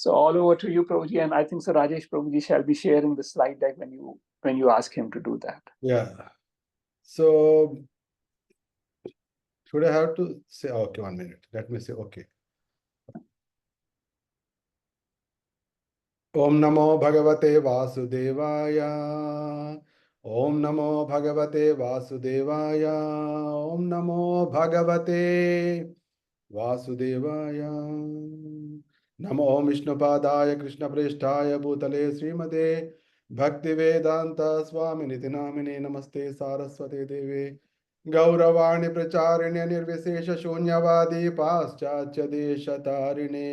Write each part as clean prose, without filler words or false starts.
So all over to you, Prabhuji, and I think so Rajesh Prabhuji shall be sharing the slide deck when you ask him to do that. Yeah. So should I have to say, okay, 1 minute. Let me say, okay. Om Namo Bhagavate Vasudevaya. Om Namo Bhagavate Vasudevaya. Om Namo Bhagavate Vasudevaya. Namo Om Vishnupadaya Krishna Presthaya Bhutale Srimate Bhaktivedanta Swami Nitinamine Namaste Saraswate Deve Gauravani Pracharine Nirvisesha Shunyavadi Paschatya Deshatarine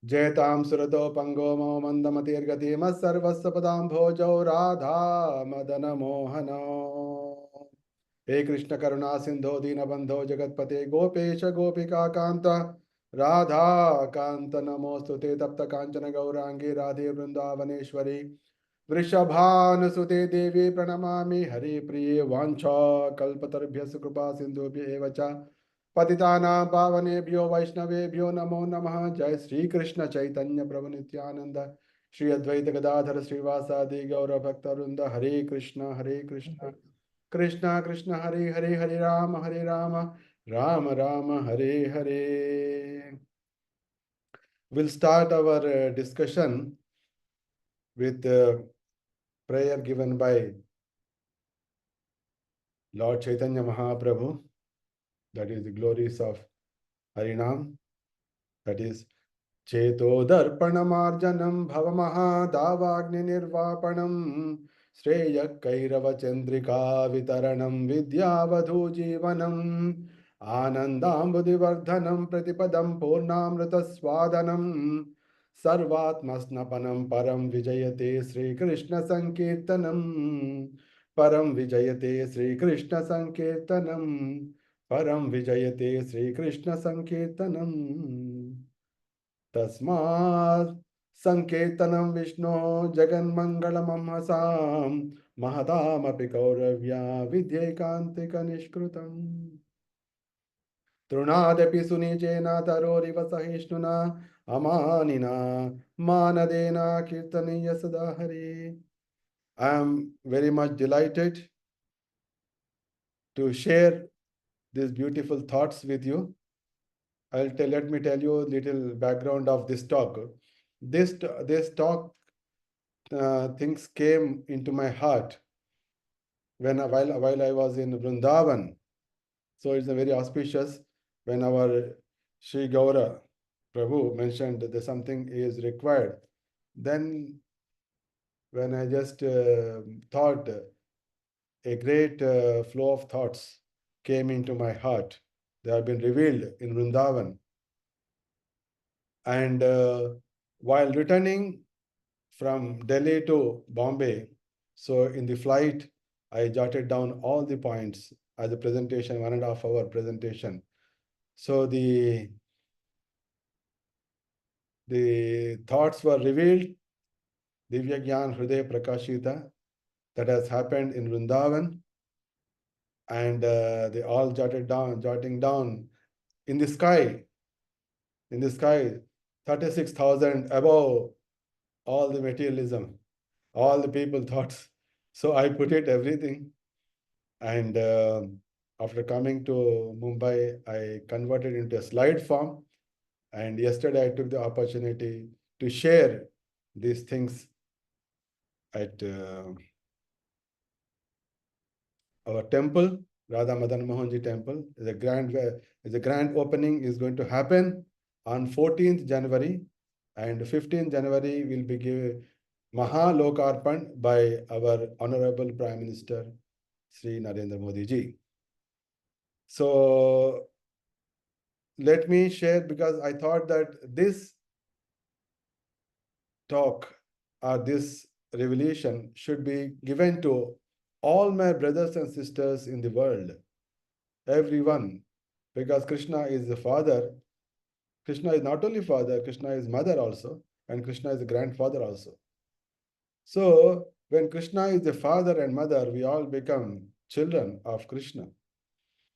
जयतां सुरतो पंगो मो मंदमतिर्गति मत्सर्वस्य पदां भोजौ राधा मदन मोहनो हे कृष्ण करुणा सिंधो दीनबंधो जगतपते गोपेश गोपिका कांत राधा कांत नमोस्तुते तप्त कांचन गौरांगी राधे वृंदावनेश्वरी वृषभानुसुते देवी प्रणमामि हरि प्रिये वाञ्छा कल्पतरुभ्यः कृपा सिन्धुभ्य एव च पतितानां पावनेभ्यो वैष्णवेभ्यो नमो नमः जय श्री कृष्ण चैतन्य प्रभु नित्यानंद श्री अद्वैत गदाधर श्रीवासादि गौर भक्तवृंद हरे Krishna Krishna Krishna Hare Hare Hare Ram Ram Ram Hare Hare We'll start our discussion with prayer given by Lord Chaitanya Mahaprabhu, that is the glories of Harinam, that is Cheto Darpanamarjanam Bhavamahadavagni Nirvapanam Shreya Kairava Chandrika Vitaranam Vidyavadhu Jivanam Anandambudivardhanam Pratipadam Purnamrita Swadanam Sarvatmasnapanam Param Vijayate Sri Krishna Sankirtanam Param Vijayate Sri Krishna Sankirtanam Param Vijayate Sri Krishna Sankirtanam तस्मात् संकीर्तनं विष्णो जगन्मङ्गलमहसां महतामपि कौरव्या विद्यैकान्तिकनिष्कृतम् तृणादपि सुनिचेन तरोरिव सहिष्णुना अमानिना मानदेन कीर्तनीय सदा हरे I am very much delighted to share these beautiful thoughts with you. Let me tell you a little background of this talk. This talk things came into my heart while I was in Vrindavan. So it's a very auspicious when our Sri Gaura Prabhu mentioned that something is required. Then when I just thought, a great flow of thoughts came into my heart. They have been revealed in Vrindavan. And while returning from Delhi to Bombay, so in the flight, I jotted down all the points as a presentation, 1.5 hour presentation. So the thoughts were revealed, Divya Gyan Hriday Prakashita, that has happened in Vrindavan, and they all jotting down in the sky, 36,000 above all the materialism, all the people thoughts. So I put it everything. And after coming to Mumbai, I converted into a slide form. And yesterday I took the opportunity to share these things at our temple, Radha Madan Mohanji temple. The grand opening is going to happen on 14th January, and 15th January will be given Mahalokarpan by our Honorable Prime Minister, Sri Narendra Modi ji. So let me share, because I thought that this talk or this revelation should be given to all my brothers and sisters in the world, everyone, because Krishna is the father. Krishna is not only father, Krishna is mother also, and Krishna is the grandfather also. So when Krishna is the father and mother, we all become children of Krishna.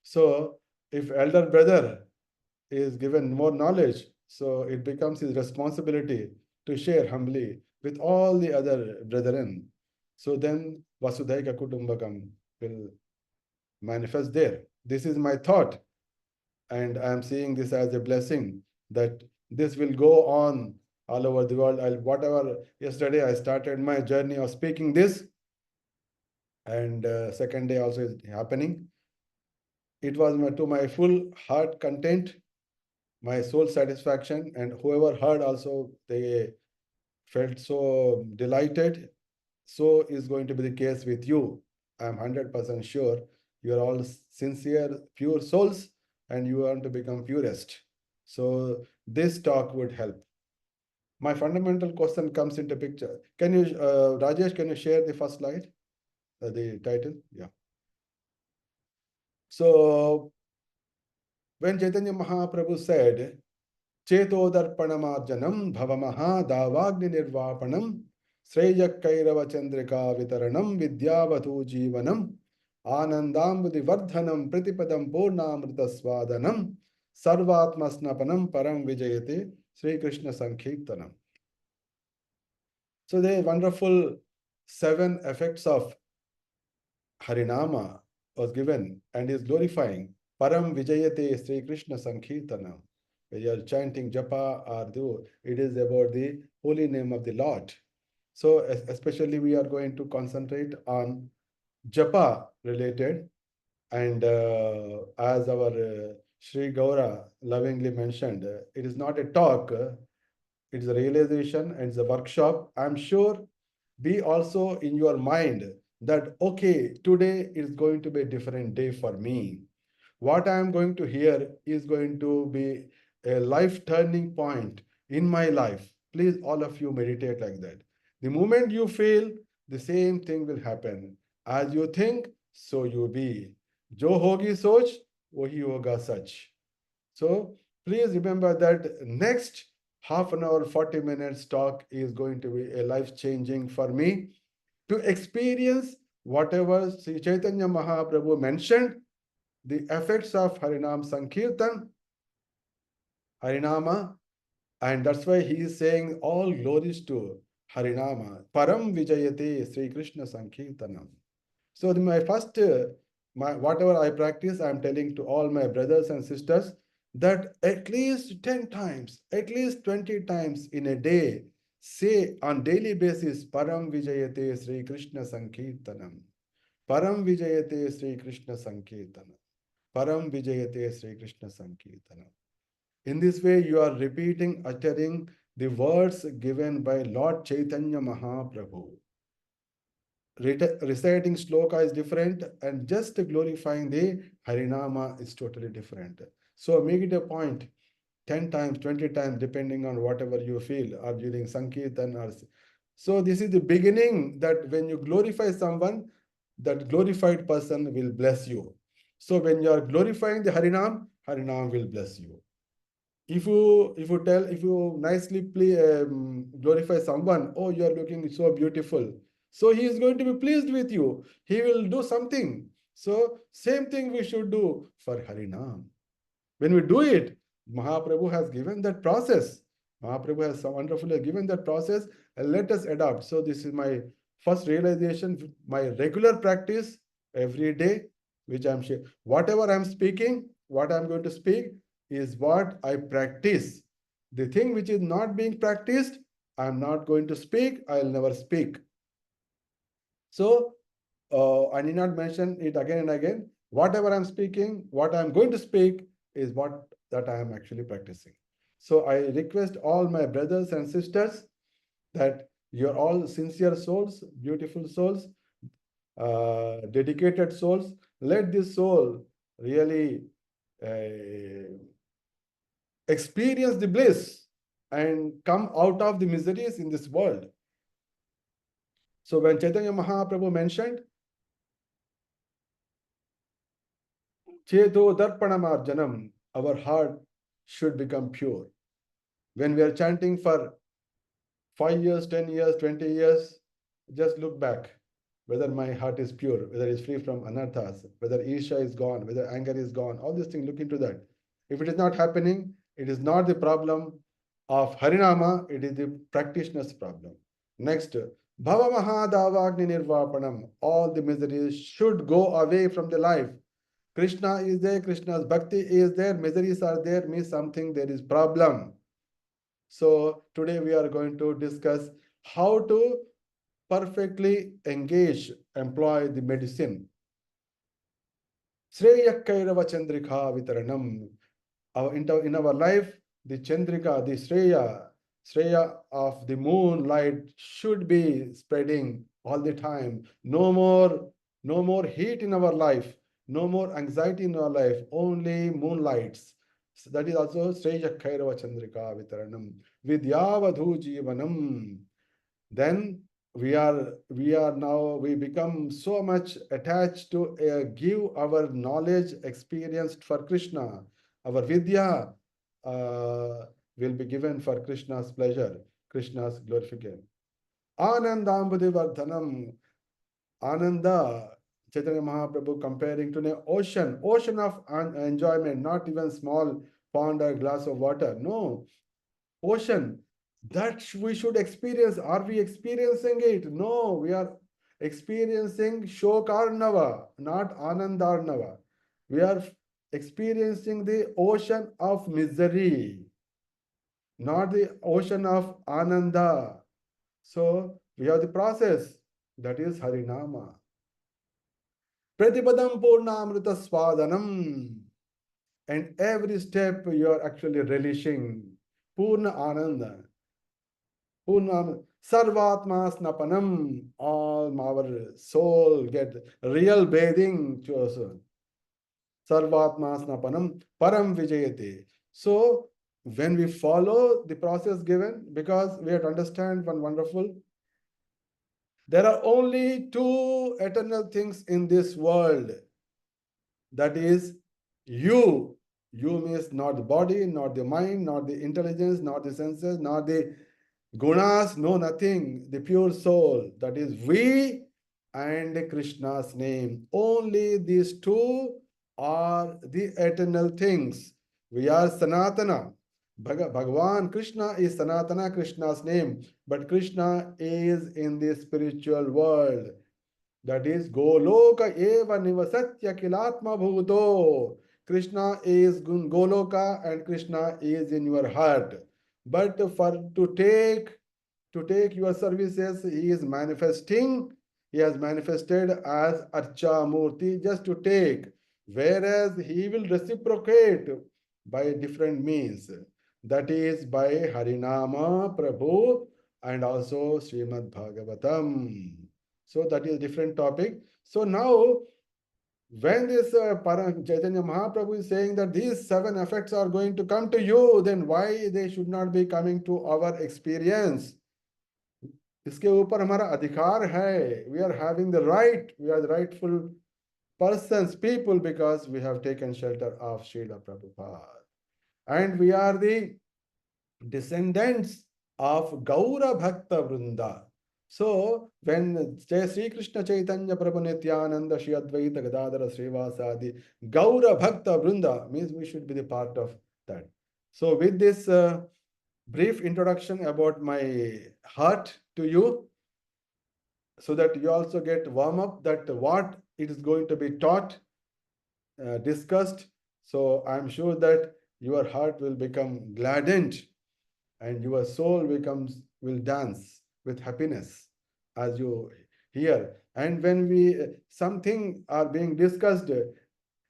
So if elder brother is given more knowledge, So it becomes his responsibility to share humbly with all the other brethren. So then Vasudhaika Kutumbakam will manifest there. This is my thought, and I am seeing this as a blessing that this will go on all over the world. Whatever, yesterday I started my journey of speaking this, and second day also is happening. It was to my full heart content, my soul satisfaction, and whoever heard also, they felt so delighted. So is going to be the case with you. I'm 100% sure you are all sincere, pure souls, and you want to become purest. So this talk would help. My fundamental question comes into picture. Can you, Rajesh, can you share the first slide, the title? Yeah. So when Chaitanya Mahaprabhu said, Chetodarpanamarjanam bhavamaha davagni nirvapanam Sreyakkairavā chandrika vitaranam vidyavatu jivanam Anandambudi vardhanam pratipadam purnamrita swadanam Sarvatmasnapanam param vijayate Sri Krishna Sankirtanam. So the wonderful 7 effects of Harinama was given and is glorifying Param Vijayate Sri Krishna Sankirtanam. When you are chanting Japa or do, it is about the holy name of the Lord. So especially we are going to concentrate on Japa related, and as our Sri Gaura lovingly mentioned, it is not a talk, it is a realization and it's a workshop. I'm sure be also in your mind that, okay, today is going to be a different day for me. What I am going to hear is going to be a life turning point in my life. Please, all of you, meditate like that. The moment you feel, the same thing will happen. As you think, so you be. Jo hogi soch, wahi hoga sach. So please remember that next half an hour, 40 minutes talk is going to be a life changing for me to experience whatever Sri Chaitanya Mahaprabhu mentioned, the effects of Harinam Sankirtan, Harinama, and that's why he is saying all glories to Harinama. Param Vijayate Sri Krishna Sankirtanam. So my first, whatever I practice, I'm telling to all my brothers and sisters that at least 10 times, at least 20 times in a day, say on daily basis, Param Vijayate Sri Krishna Sankirtanam. Param Vijayate Sri Krishna Sankirtanam. Param Vijayate Sri Krishna Sankirtanam. In this way, you are repeating, uttering the words given by Lord Chaitanya Mahaprabhu. Reciting sloka is different, and just glorifying the Harinama is totally different. So make it a point 10 times, 20 times, depending on whatever you feel, or during Sankirtan. So this is the beginning that when you glorify someone, that glorified person will bless you. So when you are glorifying the Harinam, Harinam will bless you. If you nicely glorify someone, oh, you are looking so beautiful, so he is going to be pleased with you, he will do something. So same thing we should do for Harinam. When we do it, Mahaprabhu has given that process. Mahaprabhu has so wonderfully given that process, and let us adopt. So this is my first realization, my regular practice every day, which I'm sharing. Whatever I'm speaking, what I'm going to speak is what I practice. The thing which is not being practiced, I'm not going to speak, I'll never speak. So I need not mention it again and again. Whatever I'm speaking, what I'm going to speak is what that I am actually practicing. So I request all my brothers and sisters that you're all sincere souls, beautiful souls, dedicated souls. Let this soul really experience the bliss and come out of the miseries in this world. So when Chaitanya Mahaprabhu mentioned, Cheto Darpanamarjanam, our heart should become pure. When we are chanting for 5 years, 10 years, 20 years, just look back whether my heart is pure, whether it's free from anarthas, whether Isha is gone, whether anger is gone, all these things, look into that. If it is not happening, it is not the problem of Harinama, it is the practitioner's problem. Next, Bhava Mahadavagni Nirvapanam. All the miseries should go away from the life. Krishna is there, Krishna's bhakti is there, miseries are there, means something there is problem. So today we are going to discuss how to perfectly engage, employ the medicine. Sreya Kairava Chandrika Vitaranam. In our life, the Chandrika, the Shreya of the moonlight should be spreading all the time. No more heat in our life, no more anxiety in our life, only moonlights. So that is also Shreya Kairava Chandrika Vitaranam. Vidyavadhu Jivanam. Then we become so much attached to give our knowledge experienced for Krishna. Our vidya will be given for Krishna's pleasure, Krishna's glorification. Anandambudi Vardhanam. Ananda, Chaitanya Mahaprabhu comparing to an ocean of enjoyment, not even small pond or glass of water. No, ocean that we should experience. Are we experiencing it? No, we are experiencing Shokarnava, not Anandarnava. We are experiencing the ocean of misery, not the ocean of Ananda. So we have the process that is Harinama. Pratipadam Purnamrita Swadanam. And every step you are actually relishing Purna Ananda. Purnam Sarvatma Snapanam. All our soul get real bathing to us. Sarvatma Snapanam Param Vijayate. So when we follow the process given, because we have to understand one wonderful, there are only two eternal things in this world. That is you. You means not the body, not the mind, not the intelligence, not the senses, not the gunas, no nothing. The pure soul. That is we and Krishna's name. Only these two are the eternal things. We are Sanatana. Bhagavan Krishna is Sanatana, Krishna's name. But Krishna is in the spiritual world. That is Goloka eva nivasatya kilatma bhuto. Krishna is Goloka and Krishna is in your heart. But for to take your services, he is manifesting. He has manifested as Archa Murti just to take, whereas he will reciprocate by different means. That is by Harinama Prabhu and also Srimad Bhagavatam. So that is different topic. So now, when this Chaitanya Mahaprabhu is saying that these seven effects are going to come to you, then why they should not be coming to our experience? इसके ऊपर हमारा अधिकार है. We are having the right. We are the rightful persons, people, because we have taken shelter of Srila Prabhupada. And we are the descendants of Gaura Bhakta Vrinda. So when Sri Krishna Chaitanya Prabhu Nityananda Shri Advaita Gadadhara Srivasadi Gaura Bhakta Vrinda means we should be the part of that. So with this brief introduction about my heart to you, so that you also get warm up that what it is going to be taught, discussed. So I'm sure that your heart will become gladdened and your soul will dance with happiness as you hear. And when something are being discussed,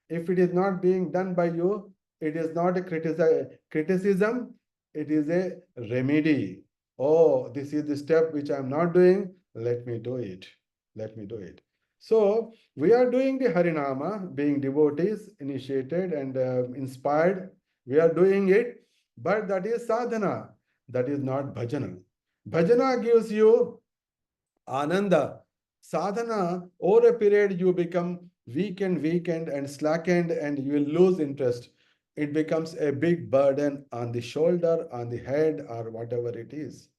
if it is not being done by you, it is not a criticism, it is a remedy. Oh, this is the step which I'm not doing, let me do it. Let me do it. So we are doing the Harinama, being devotees, initiated and inspired. We are doing it, but that is sadhana. That is not bhajana. Bhajana gives you ananda. Sadhana, over a period, you become weakened and slackened, and you will lose interest. It becomes a big burden on the shoulder, on the head, or whatever it is.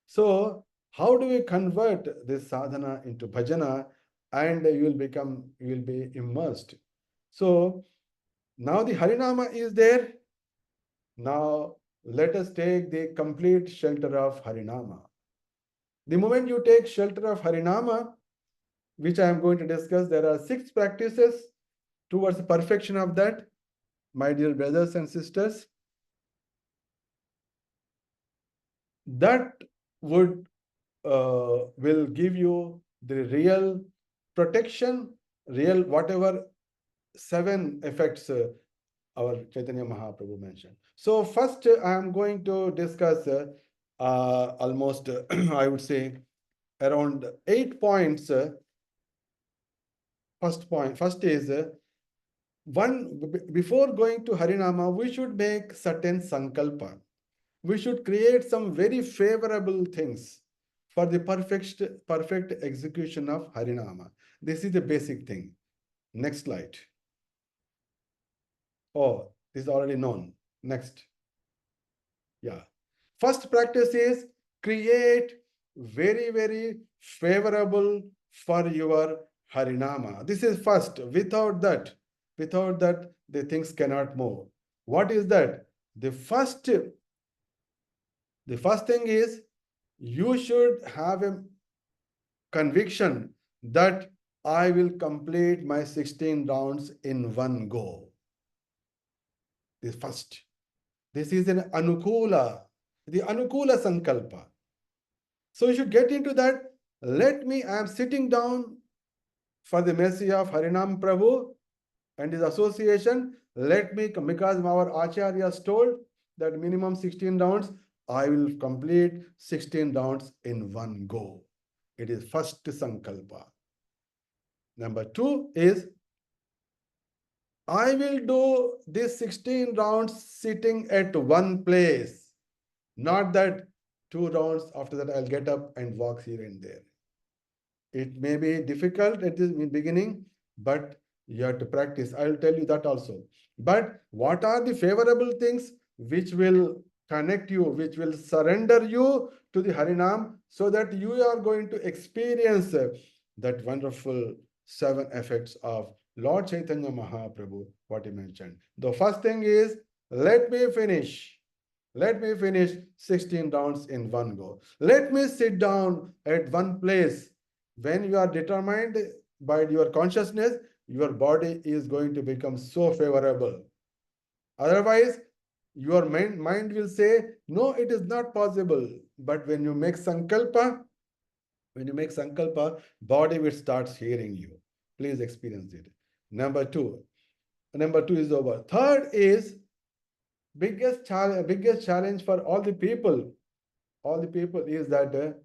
So, how do we convert this sadhana into bhajana, and you will be immersed? So, now the Harinama is there. Now let us take the complete shelter of Harinama. The moment you take shelter of Harinama, which I am going to discuss, there are 6 practices towards perfection of that, my dear brothers and sisters. That would will give you the real protection, real whatever 7 effects our Chaitanya Mahaprabhu mentioned. So first, I am going to discuss almost, I would say, around 8 points. First is before going to Harinama, we should make certain sankalpa. We should create some very favorable things for the perfect execution of Harinama. This is the basic thing. Next slide. Oh, this is already known. Next. Yeah. First practice is create very favorable for your Harinama. This is first. Without that, the things cannot move. What is that? The first thing is you should have a conviction that I will complete my 16 rounds in one go. This first. This is an anukula, the anukula sankalpa. So you should get into that. I am sitting down for the mercy of Harinam Prabhu and his association. Because our acharyas told that minimum 16 rounds, I will complete 16 rounds in one go. It is first sankalpa. Number 2 is I will do this 16 rounds sitting at one place. Not that 2 rounds after that I'll get up and walk here and there. It may be difficult at the beginning, but you have to practice. I will tell you that also. But what are the favorable things which will connect you, which will surrender you to the Harinam, so that you are going to experience that wonderful 7 effects of Lord Chaitanya Mahaprabhu, what he mentioned. The first thing is, let me finish 16 rounds in one go. Let me sit down at one place. When you are determined by your consciousness, your body is going to become so favorable. Otherwise, your mind will say, no, it is not possible. But when you make sankalpa, body will start hearing you. Please experience it. Number two is over. Third is biggest challenge for all the people is that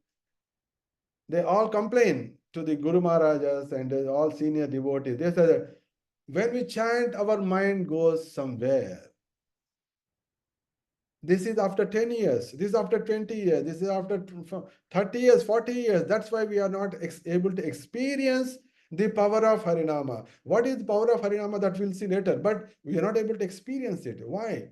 they all complain to the Guru Maharajas and all senior devotees. They say that when we chant, our mind goes somewhere. This is after 10 years. This is after 20 years. This is after 30 years, 40 years. That's why we are not able to experience the power of Harinama. What is the power of Harinama? That we'll see later. But we are not able to experience it. Why?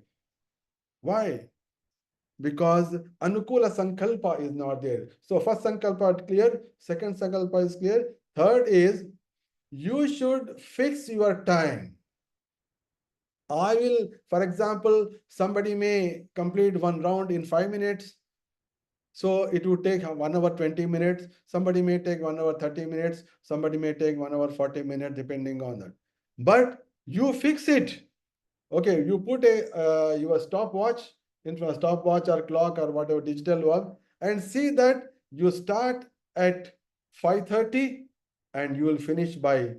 Because anukula sankalpa is not there. So first sankalpa is clear, second sankalpa is clear. Third is you should fix your time. I will, for example, somebody may complete one round in 5 minutes. So it would take 1 hour 20 minutes. Somebody may take 1 hour 30 minutes. Somebody may take 1 hour 40 minutes, depending on that. But you fix it. Okay, you put your stopwatch in front of stopwatch or clock or whatever digital work, and see that you start at 5:30 and you will finish by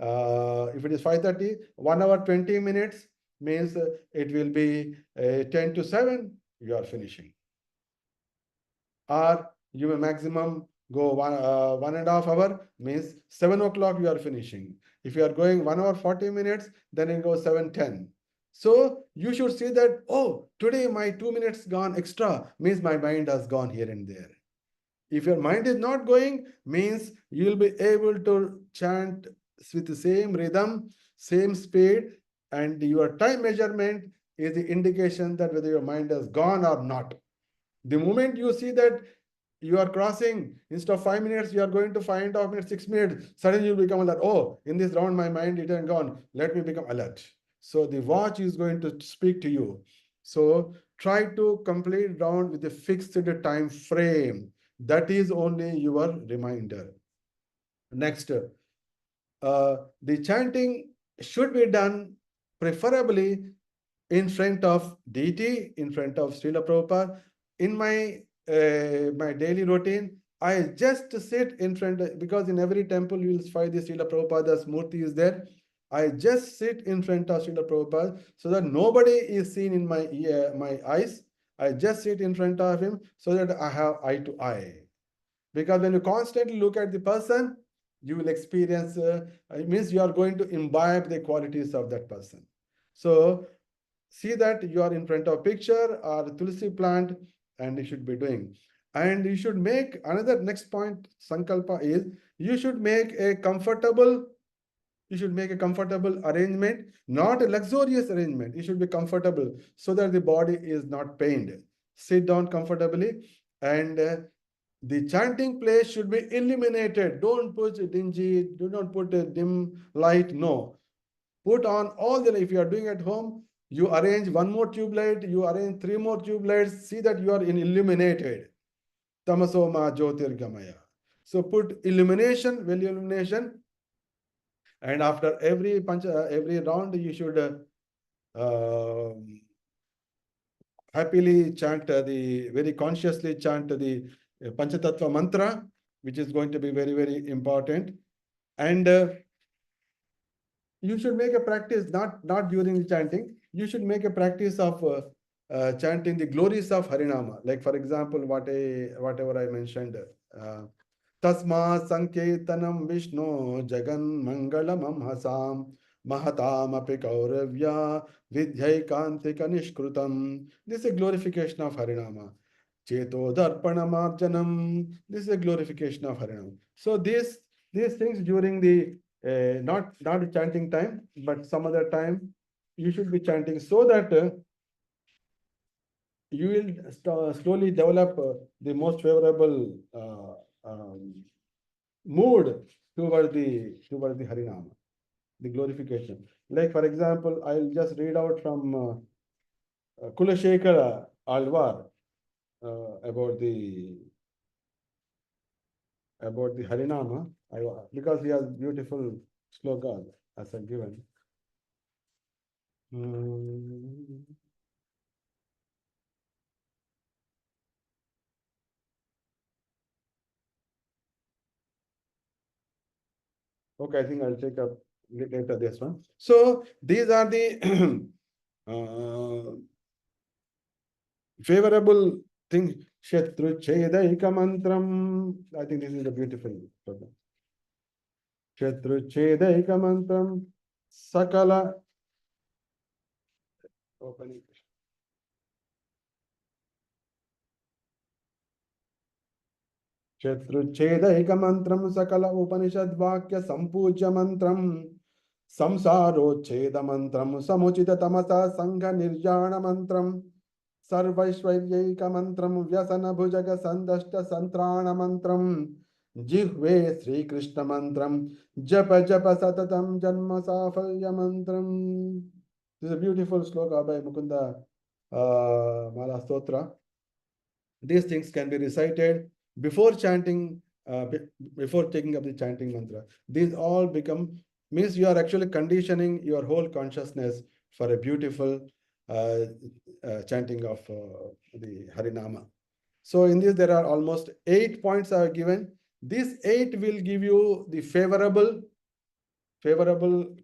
if it is 5:30, 1 hour 20 minutes means it will be 10 to 7, you are finishing. Or you may maximum go 1.5 hours, means 7 o'clock you are finishing. If you are going 1 hour 40 minutes, then it goes 7:10. So you should see that, oh, today my 2 minutes gone extra, means my mind has gone here and there. If your mind is not going, means you will be able to chant with the same rhythm, same speed, and your time measurement is the indication that whether your mind has gone or not. The moment you see that you are crossing, instead of 5 minutes, you are going to 5.5 minutes, 6 minutes, suddenly you become alert. Oh, in this round, my mind it has gone. Let me become alert. So the watch is going to speak to you. So try to complete round with a fixed time frame. That is only your reminder. Next, the chanting should be done preferably in front of deity, in front of Srila Prabhupada. In my daily routine, I just sit in front, because in every temple you will find the Srila Prabhupada's murti is there. I just sit in front of Srila Prabhupada so that nobody is seen in my eyes. I just sit in front of him so that I have eye to eye. Because when you constantly look at the person, you will experience, it means you are going to imbibe the qualities of that person. So see that you are in front of picture or tulsi plant, and you should be doing. And you should make another next point, sankalpa, is you should make a comfortable, arrangement, not a luxurious arrangement. You should be comfortable so that the body is not pained. Sit down comfortably, and the chanting place should be illuminated. Don't put dingy, do not put a dim light. No. Put on all the, if you are doing at home, you arrange one more tube light, you arrange three more tube lights, see that you are in illuminated. Tamaso ma jyotirgamaya. So put illumination, well illumination, and after every every round, you should happily chant very consciously chant the Panchatattva mantra, which is going to be very, very important. And you should make a practice, not during the chanting, you should make a practice of chanting the glories of Harinama. Like, for example, whatever I mentioned. Tasma Sanketanam Vishnu Jagan Mangalam Amhasam Mahatam Api Kauravya Vidhyaikantika Nishkrutam. This is a glorification of Harinama. Cheto Darpanamarjanam. This is a glorification of Harinama. So these things during the not chanting time, but some other time, you should be chanting so that you will slowly develop the most favorable mood toward the Harinama, the glorification. Like, for example, I'll just read out from Kulashekara Alvar about the Harinama, because he has beautiful slokas as a given. Okay, I think I'll take up later this one. So these are the favorable things. Shatru Chedaika Mantram. I think this is a beautiful program. Shatru Chedaika Mantram Sakala. Opening. शत्रुच्छेदैकमन्त्रं सकल उपनिषद्वाक्य सम्पूज्य मन्त्रं संसारोच्छेदमन्त्रं समुचिततमसा सङ्घनिर्याणमन्त्रं सर्वैश्वर्यैकमन्त्रं व्यसनभुजग सन्दष्ट सन्त्राणमन्त्रं जिह्वे श्रीकृष्णमन्त्रं जप जप सततं जन्म साफल्यमन्त्रं. This is a beautiful sloka by Mukunda Mala Stotra. These things can be recited before chanting, before taking up the chanting mantra. These all become, means you are actually conditioning your whole consciousness for a beautiful chanting of the Harinama. So in this, there are almost 8 points I have given. These 8 will give you the favorable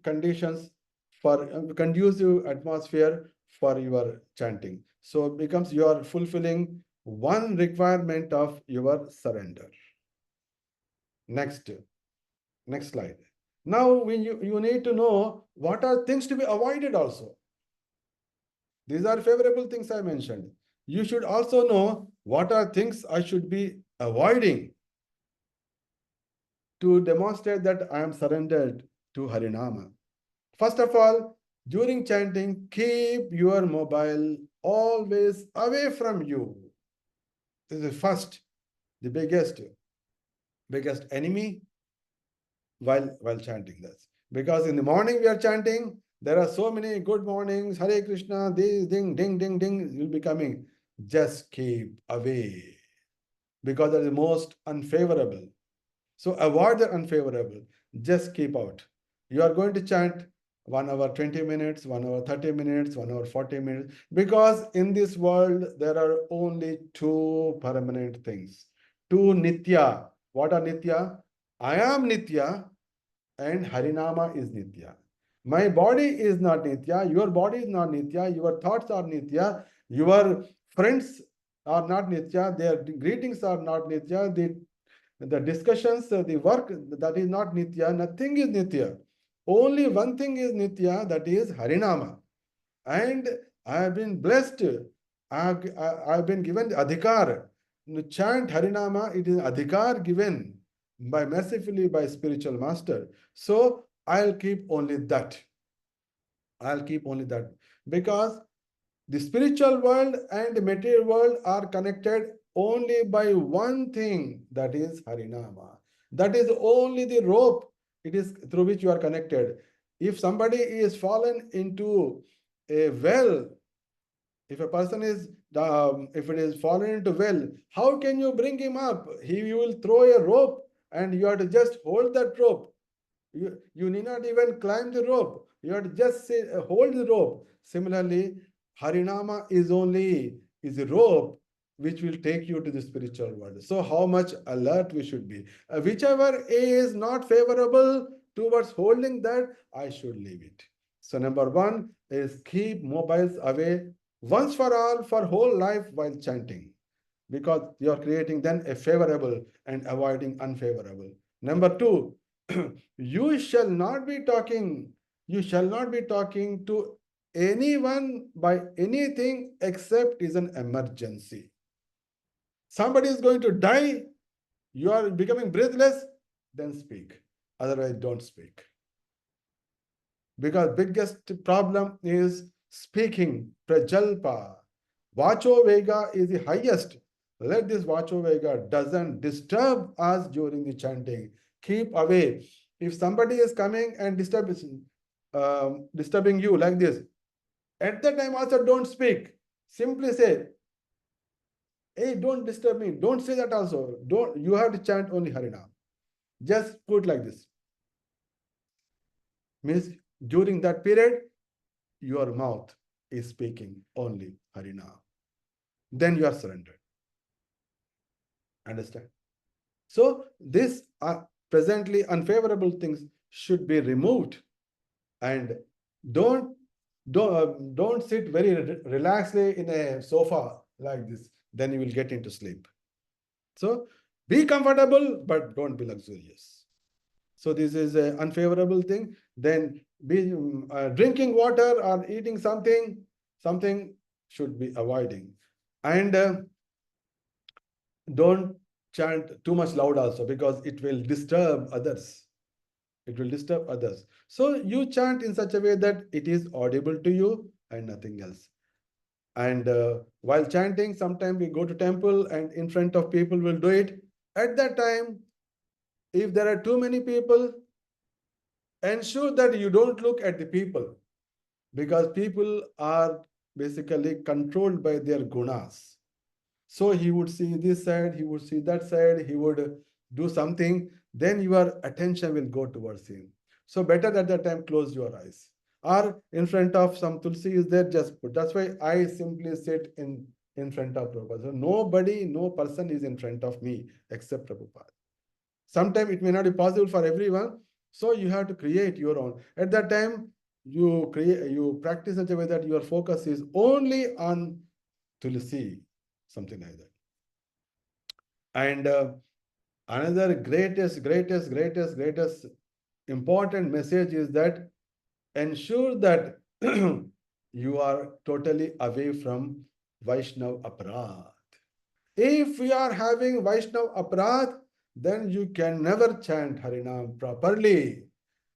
conditions for conducive atmosphere for your chanting. So it becomes you are fulfilling one requirement of your surrender. Next slide. Now, when you need to know what are things to be avoided also. These are favorable things I mentioned. You should also know what are things I should be avoiding to demonstrate that I am surrendered to Harinama. First of all, during chanting, keep your mobile always away from you. This is the first, the biggest enemy while chanting this. Because in the morning we are chanting, There are so many good mornings, Hare Krishna, this ding, ding, ding, ding will be coming. Just keep away because that is most unfavorable. So avoid the unfavorable. Just keep out. You are going to chant 1 hour 20 minutes, 1 hour 30 minutes, 1 hour 40 minutes. Because in this world, there are only two permanent things. Two Nitya. What are Nitya? I am Nitya and Harinama is Nitya. My body is not Nitya, your body is not Nitya, your thoughts are Nitya, your friends are not Nitya, their greetings are not Nitya, the discussions, the work that is not Nitya, nothing is Nitya. Only one thing is Nitya, that is Harinama. And I have been blessed. I have been given the adhikar to chant Harinama. It is adhikar given by mercifully by spiritual master. So I'll keep only that. I'll keep only that because the spiritual world and the material world are connected only by one thing, that is Harinama. That is only the rope it is through which you are connected. If somebody is fallen into a well, if a person is if it is fallen into well, how can you bring him up? You will throw a rope and you have to just hold that rope. You need not even climb the rope. You have to just say, hold the rope. Similarly, Harinama is a rope which will take you to the spiritual world. So how much alert we should be. Whichever is not favorable towards holding that, I should leave it. So number one is keep mobiles away once for all for whole life while chanting, because you are creating then a favorable and avoiding unfavorable. Number two, you shall not be talking, you shall not be talking to anyone by anything except is an emergency. Somebody is going to die, you are becoming breathless, then speak. Otherwise, don't speak. Because biggest problem is speaking, prajalpa. Vacho Vega is the highest. Let this Vacho Vega doesn't disturb us during the chanting. Keep away. If somebody is coming and disturbing you like this, at that time also don't speak. Simply say, hey, don't disturb me. Don't say that also. Don't. You have to chant only Harinam. Just put like this. Means during that period, your mouth is speaking only Harinam. Then you are surrendered. Understand? So this presently unfavorable things should be removed, and don't don't sit very relaxedly in a sofa like this. Then you will get into sleep. So be comfortable, but don't be luxurious. So this is an unfavorable thing. Then be drinking water or eating something should be avoiding, and don't chant too much loud also, because it will disturb others. It will disturb others. So you chant in such a way that it is audible to you and nothing else. And while chanting, sometimes we go to temple and in front of people will do it. At that time, if there are too many people, ensure that you don't look at the people, because people are basically controlled by their gunas. So he would see this side, he would see that side, he would do something, then your attention will go towards him. So better at that time, close your eyes. Or in front of some tulsi is there, just put. That's why I simply sit in front of Prabhupada. So nobody, no person is in front of me except Prabhupada. Sometimes it may not be possible for everyone, so you have to create your own. At that time, you practice such a way that your focus is only on tulsi, something like that. And another greatest important message is that ensure that you are totally away from Vaishnav Aparadh. If we are having Vaishnav Aparadh, then you can never chant Harinam properly.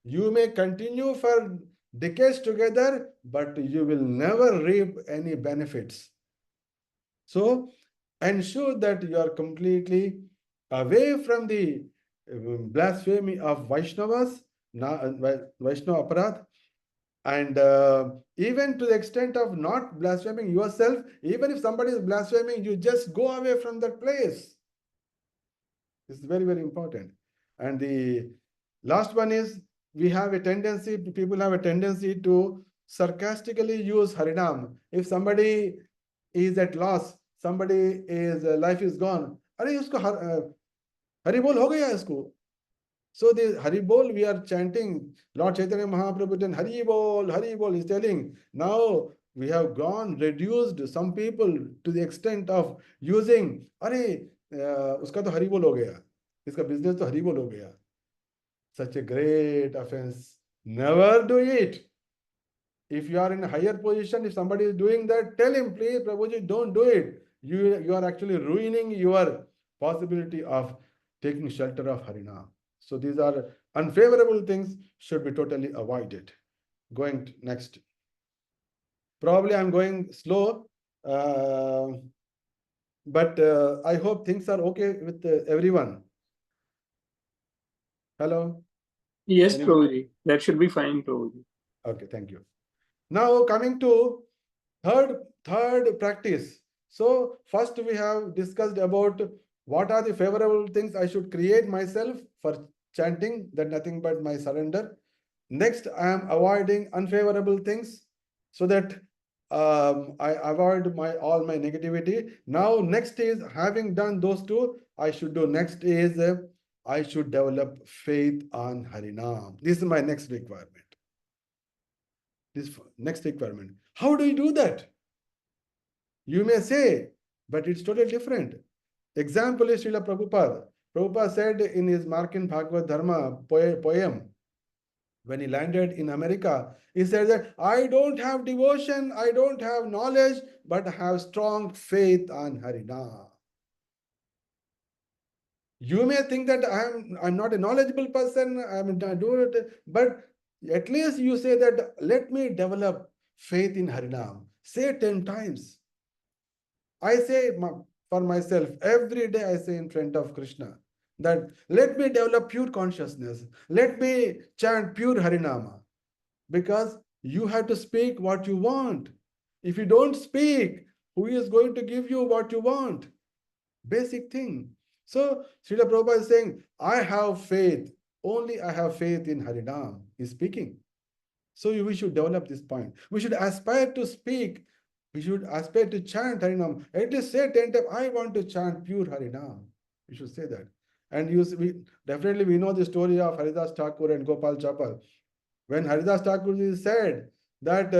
You may continue for decades together, but you will never reap any benefits. So ensure that you are completely away from the blasphemy of Vaishnavas, Vaishnava Aparadh, And even to the extent of not blaspheming yourself, even if somebody is blaspheming, you just go away from that place. This is very, very important. And the last one is, we have a tendency, people have a tendency to sarcastically use Harinam. If somebody is at loss, somebody is life is gone, अरे उसको हरि बोल हो गया इसको. So the Hari Bol we are chanting, Lord Chaitanya Mahaprabhu then Hari Bol is telling. Now we have gone, reduced some people to the extent of using, अरे उसका तो हरि बोल हो गया, इसका business तो हरि बोल हो गया. Such a great offense. Never do it. If you are in a higher position, if somebody is doing that, tell him, please, Prabhuji, don't do it. You are actually ruining your possibility of taking shelter of Harinam. So these are unfavorable things, should be totally avoided. Going to next. Probably I'm going slow, but I hope things are okay with everyone. Hello? Yes, Anybody? Prabhuji. That should be fine, Prabhuji. Okay, thank you. Now coming to third practice. So first we have discussed about what are the favorable things I should create myself for chanting, that nothing but my surrender. Next, I am avoiding unfavorable things so that I avoid all my negativity. Now, next is, having done those two, I should do next is I should develop faith on Harinam. This is my next requirement. This next requirement. How do you do that? You may say, but it's totally different. Example is Srila Prabhupada. Prabhupada said in his Markin Bhagavad Dharma poem, when he landed in America, he said that I don't have devotion, I don't have knowledge, but I have strong faith on Harinam. You may think that I'm not a knowledgeable person, I'm not doing it, but at least you say that let me develop faith in Harinam. Say 10 times. I say for myself, every day I say in front of Krishna, that let me develop pure consciousness. Let me chant pure Harinama. Because you have to speak what you want. If you don't speak, who is going to give you what you want? Basic thing. So Srila Prabhupada is saying, I have faith. Only I have faith in Harinam. He's speaking. So we should develop this point. We should aspire to speak. We should aspire to chant Harinam. At least say 10 times, I want to chant pure Harinam. We should say that. And definitely we know the story of Haridas Thakur and Gopal Chapal. When Haridas Thakur said that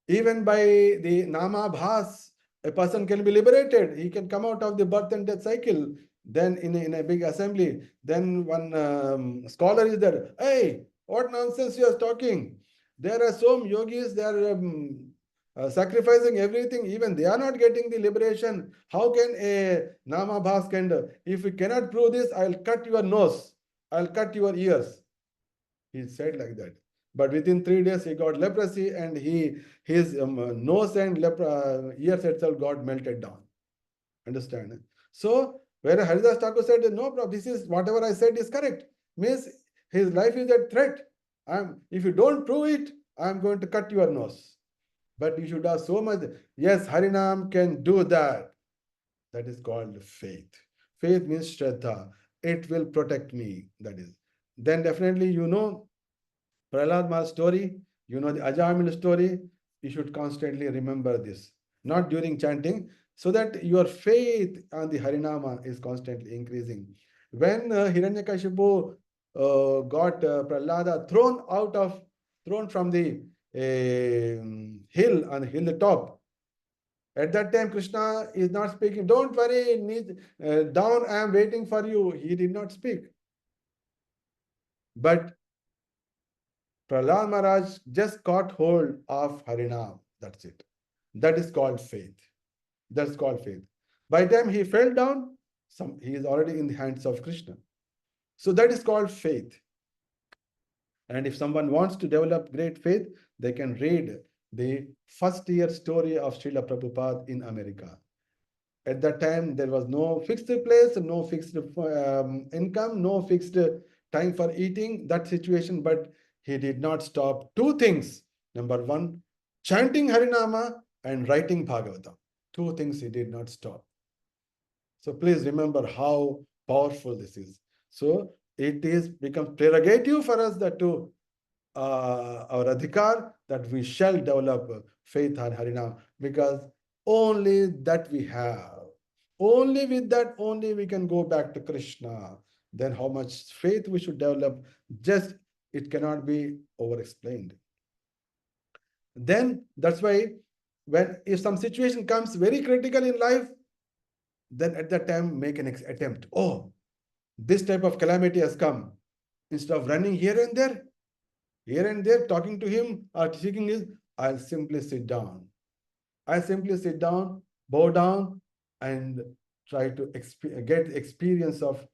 even by the Nama Bhas, a person can be liberated. He can come out of the birth and death cycle. Then in a big assembly, then one scholar is there. Hey, what nonsense you are talking? There are some yogis, they are sacrificing everything. Even they are not getting the liberation. How can a Nama Bhas can do? If you cannot prove this, I'll cut your nose. I'll cut your ears. He said like that. But within 3 days, he got leprosy, and his nose and ears itself got melted down. Understand? So, where Haridas Thakur said, no problem, this is whatever I said is correct. Means his life is at threat. If you don't prove it, I'm going to cut your nose. But you should have so much. Yes, Harinam can do that. That is called faith. Faith means Shraddha. It will protect me. That is. Then definitely you know Prahlad Maharaj story, you know the Ajamil story, you should constantly remember this, not during chanting, so that your faith on the Harinama is constantly increasing. When Hiranyakashipu got Prahlada thrown from the hill on the hilltop, at that time Krishna is not speaking, don't worry, down, I am waiting for you. He did not speak. But Prahlad Maharaj just caught hold of Harinam. That's it. That is called faith. That's called faith. By the time he fell down, he is already in the hands of Krishna. So that is called faith. And if someone wants to develop great faith, they can read the first year story of Srila Prabhupada in America. At that time, there was no fixed place, no fixed income, no fixed time for eating, that situation, but he did not stop two things. Number one, chanting Harinama and writing Bhagavatam. Two things he did not stop. So please remember how powerful this is. So it is become prerogative for us that to our adhikar, that we shall develop faith and Harinam, because only that we have. Only with that, only we can go back to Krishna. Then how much faith we should develop, just it cannot be over explained. Then that's why when if some situation comes very critical in life, then at that time make an attempt. Oh, this type of calamity has come. Instead of running here and there, talking to him or seeking his, I'll simply sit down. I simply sit down, bow down, and try to get experience of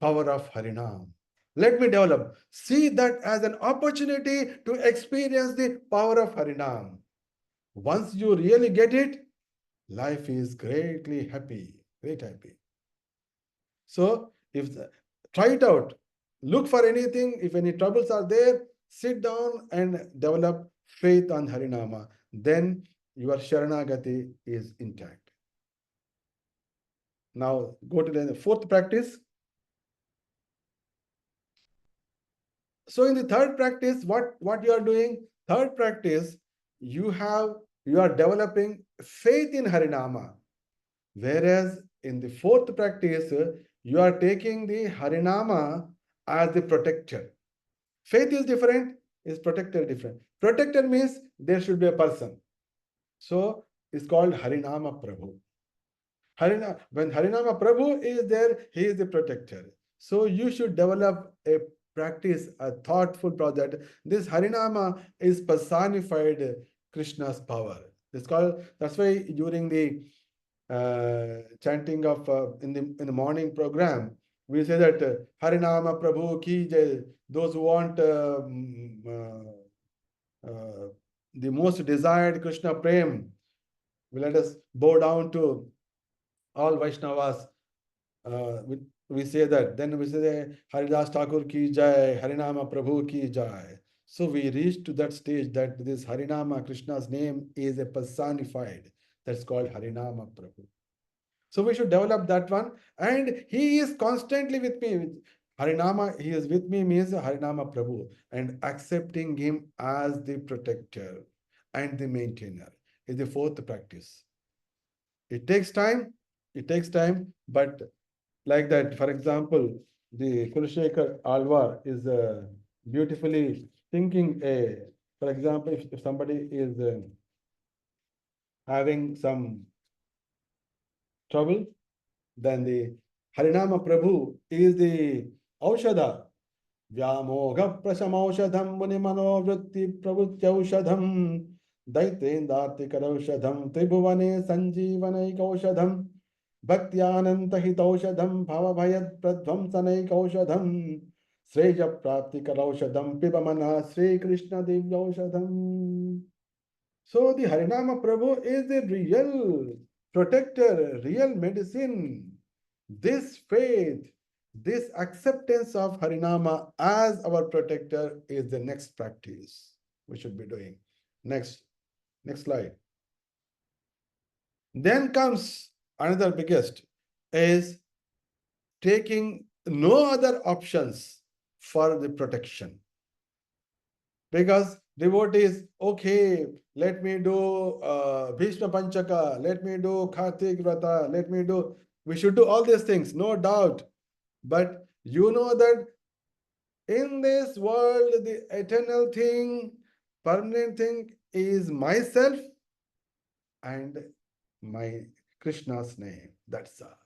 power of Harinam. Let me develop. See that as an opportunity to experience the power of Harinam. Once you really get it, life is greatly happy, great happy. So if try it out, look for anything. If any troubles are there, sit down and develop faith on Harinama. Then your Sharanagati is intact. Now go to the fourth practice. So in the third practice, what you are doing? Third practice, you are developing faith in Harinama. Whereas in the fourth practice, you are taking the Harinama as the protector. Faith is different, is protector different. Protector means there should be a person. So it's called Harinama Prabhu. When Harinama Prabhu is there, he is the protector. So you should develop a practice, a thoughtful project. This Harinama is personified Krishna's power. That's why during the chanting of in the morning program, we say that Harinama Prabhu ki jai. Those who want the most desired Krishna prem, let us bow down to all Vaishnavas. We say that. Then we say Haridas Thakur ki jai, Harinama Prabhu ki jai. So we reach to that stage that this Harinama, Krishna's name, is a personified. That's called Harinama Prabhu. So we should develop that one. And he is constantly with me. Harinama, he is with me means Harinama Prabhu. And accepting him as the protector and the maintainer is the fourth practice. It takes time, but like that, for example, the Kulshekar Alvar is beautifully thinking for example, if somebody is having some trouble, then the Harinama Prabhu is the Aushadha. Vyamogha prasamaushadham munimano pravrutyaushadham daitrendartikaraushadham tribhuvane sanjeevanaikaushadham bhaktianantahitaushadham bhavabhayat pradvamsanaikaushadham sreja praptikaraushadham pibamana Sri Krishna divyaushadham. So the Harinama Prabhu is the real protector, real medicine. This faith, this acceptance of Harinama as our protector is the next practice we should be doing. Next slide. Then comes another biggest is taking no other options for the protection. Because devotees, okay, let me do Bhishma Panchaka, let me do Kartik Vrata, we should do all these things, no doubt. But you know that in this world, the eternal thing, permanent thing is myself and my Krishna's name. That's all.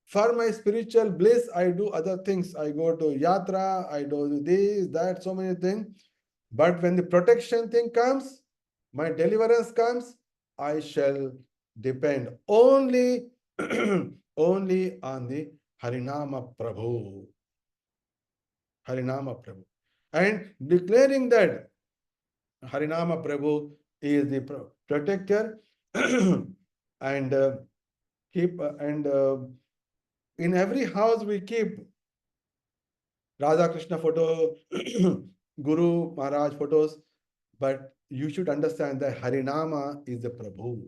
For my spiritual bliss, I do other things. I go to yatra, I do this, that, so many things. But when the protection thing comes, my deliverance comes, I shall depend only, only on the Harinama Prabhu. Harinama Prabhu. And declaring that Harinama Prabhu is the protector and keep and in every house we keep Radha Krishna photo, Guru Maharaj photos, but you should understand that Harinama is the Prabhu.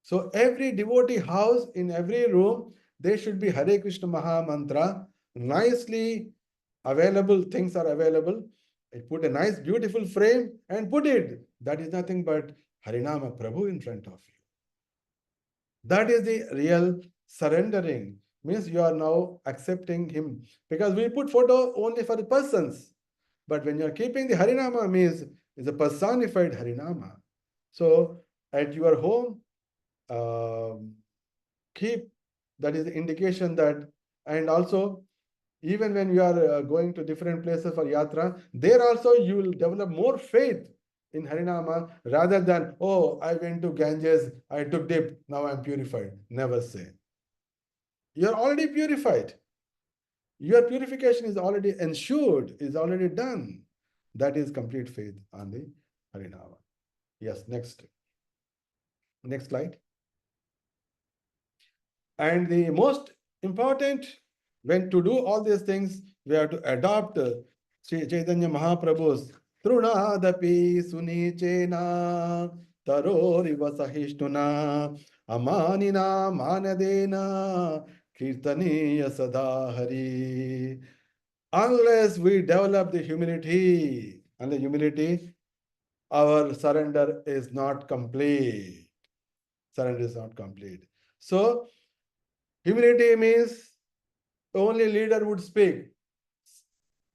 So every devotee house, in every room, there should be Hare Krishna Maha Mantra, nicely available, things are available. I put a nice, beautiful frame and put it. That is nothing but Harinama Prabhu in front of you. That is the real surrendering. Means you are now accepting him. Because we put photo only for the persons. But when you are keeping the Harinama, means it's a personified Harinama. So at your home, keep, that is the indication that, and also even when you are going to different places for yatra, there also you will develop more faith in Harinama rather than, oh, I went to Ganges, I took dip, now I'm purified. Never say. You're already purified. Your purification is already ensured, is already done. That is complete faith on the Harinama. Yes, next. Next slide. And the most important, when to do all these things, we have to adopt Sri Chaitanya Mahaprabhu's Trunadapi Sunichena Taroriva Sahishnuna Amanina Manadena Kirtaniya Sadahari. Unless we develop the humility, and the humility, our surrender is not complete. Surrender is not complete. So, humility means only leader would speak.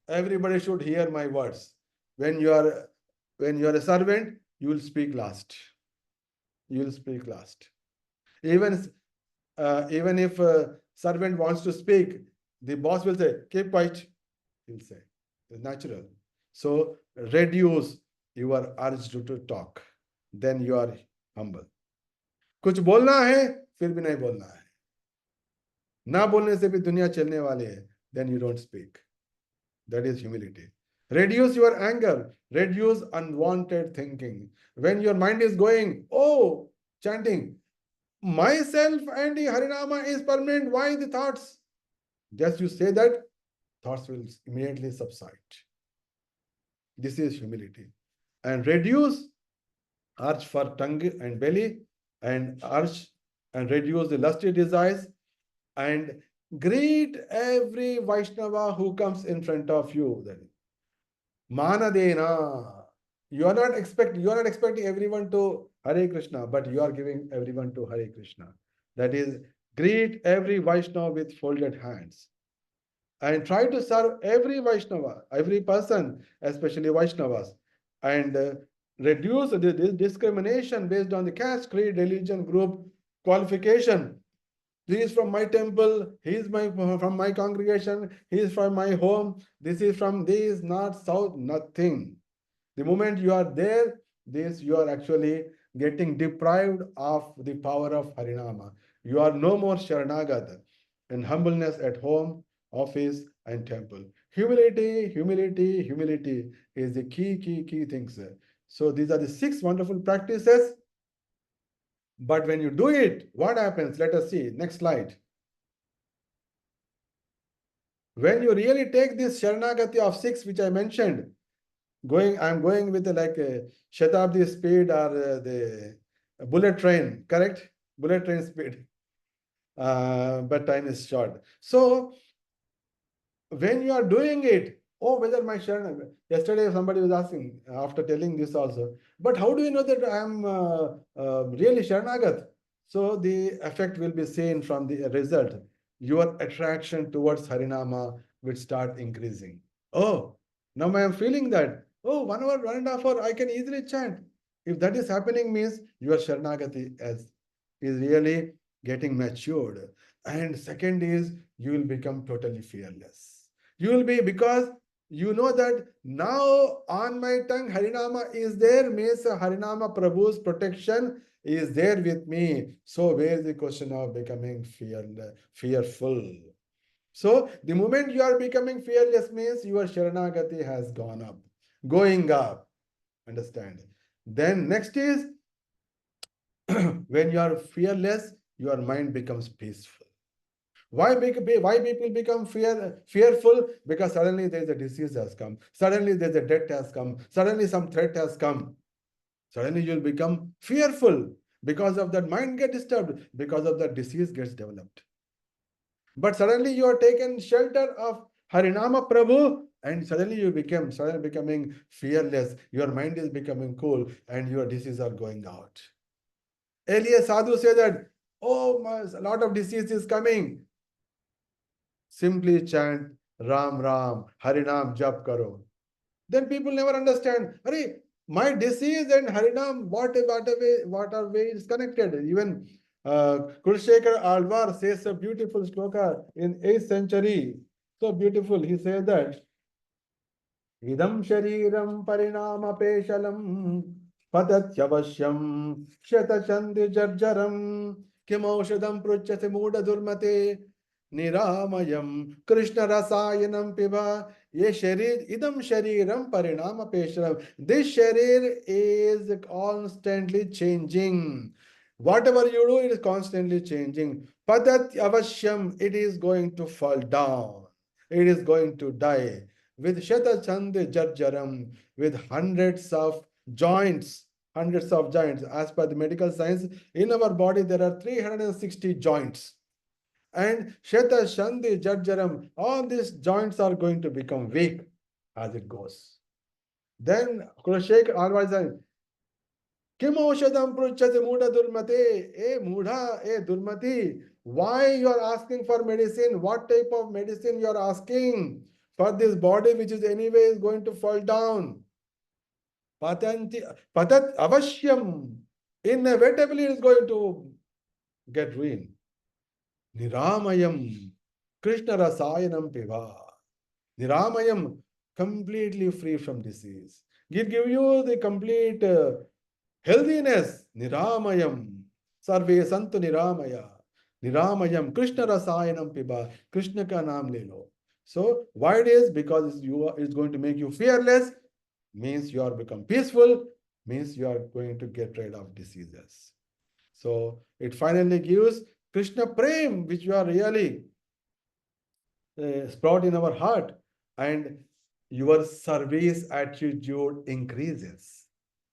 Everybody should hear my words. When you are a servant, you will speak last. You will speak last. Even if a servant wants to speak, the boss will say, "Keep quiet." He'll say, it's natural. So reduce your urge to talk. Then you are humble. कुछ बोलना है फिर भी नहीं बोलना है, ना बोलने से भी दुनिया चलने वाली है, then you don't speak. That is humility. Reduce your anger, reduce unwanted thinking. When your mind is going, oh, chanting, myself and the Harinama is permanent, why the thoughts? Just you say that, thoughts will immediately subside. This is humility. And reduce urge for tongue and belly, and urge and reduce the lusty desires, and greet every Vaishnava who comes in front of you. Then Manadena. You are not expecting everyone to Hare Krishna, but you are giving everyone to Hare Krishna. That is, greet every Vaishnava with folded hands. And try to serve every Vaishnava, every person, especially Vaishnavas, and reduce the discrimination based on the caste, creed, religion, group, qualification. He is from my temple, he is from my congregation, he is from my home, this is from this, north, south, nothing. The moment you are there, this you are actually getting deprived of the power of Harinama. You are no more Sharanagata. In humbleness at home, office, and temple. Humility, humility, humility is the key things. So these are the 6 wonderful practices. But when you do it, what happens? Let us see. Next slide. When you really take this Sharanagati of 6, which I mentioned, I'm going with like a Shatabdi speed or the bullet train, correct? Bullet train speed. But time is short. So when you are doing it, oh, whether my Sharan, yesterday somebody was asking after telling this also, but how do you know that I am really Sharanagat? So the effect will be seen from the result. Your attraction towards Harinama will start increasing. Oh, now I am feeling that. Oh, 1 hour, 1.5 hours, I can easily chant. If that is happening, means your Sharanagati is really getting matured. And second is you will become totally fearless. You will be, because you know that now on my tongue Harinama is there, means Harinama Prabhu's protection is there with me. So where is the question of becoming fearful? So the moment you are becoming fearless means your Sharanagati has gone up, going up. Understand? Then next is when you are fearless, your mind becomes peaceful. Why people become fearful? Because suddenly there is a disease has come. Suddenly there is a death has come. Suddenly some threat has come. Suddenly you'll become fearful because of that mind get disturbed, because of that disease gets developed. But suddenly you are taken shelter of Harinama Prabhu, and suddenly suddenly becoming fearless. Your mind is becoming cool, and your diseases are going out. Earlier, sadhu said that, oh, a lot of disease is coming. Simply chant Ram Ram, Harinam Jap Karo. Then people never understand. Hurry, my disease and Harinam, what are ways connected? Even Kulshekar Alvar says a beautiful sloka in 8th century. So beautiful. He says that Idam Shariram Parinama Peshalam Patatyavashyam Shatachandi Jarjaram Kimaushadam Pruchate Muda Durmate Niramayam Krishna Rasayanam Piba Ye Sharir Idam Shariram Parinama Peshalam. This Sharir is constantly changing. Whatever you do, it is constantly changing. Padat Avashyam, it is going to fall down. It is going to die with Shatachand Jarjaram, with hundreds of joints. As per the medical science, in our body there are 360 joints. And Shatachand Jarjaram, all these joints are going to become weak as it goes. Then Kulashek always said, Kim Aushadam Pruchate Muda Durmate, Mudha, Durmati. Why you are asking for medicine? What type of medicine you are asking for this body which is anyway going to fall down? Patanti, Patat Avashyam. Inevitably it is going to get ruined. Niramayam. Krishna Rasayanam Piva. Niramayam. Completely free from disease. Give you the complete healthiness. Niramayam. Sarve Santu Niramaya. Niramayam. Krishna Rasayanam Piba. Krishna ka naam le lo. So why it is? Because it's going to make you fearless, means you are become peaceful, means you are going to get rid of diseases. So it finally gives Krishna Prem, which you are really sprout in our heart, and your service attitude increases.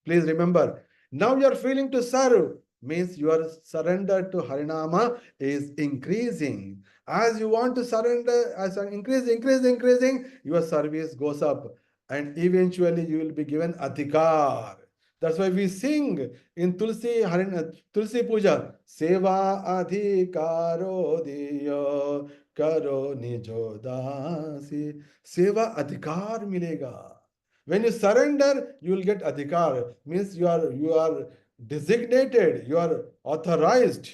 Please remember, now you are feeling to serve, means your surrender to Harinama is increasing. As you want to surrender, as increasing, your service goes up, and eventually you will be given adhikar. That's why we sing in Tulsi Puja, Seva Adhikaro Diyo Karo Nijo Dasi. Seva Adhikar milega. When you surrender, you will get adhikar. Means you are designated, you are authorized.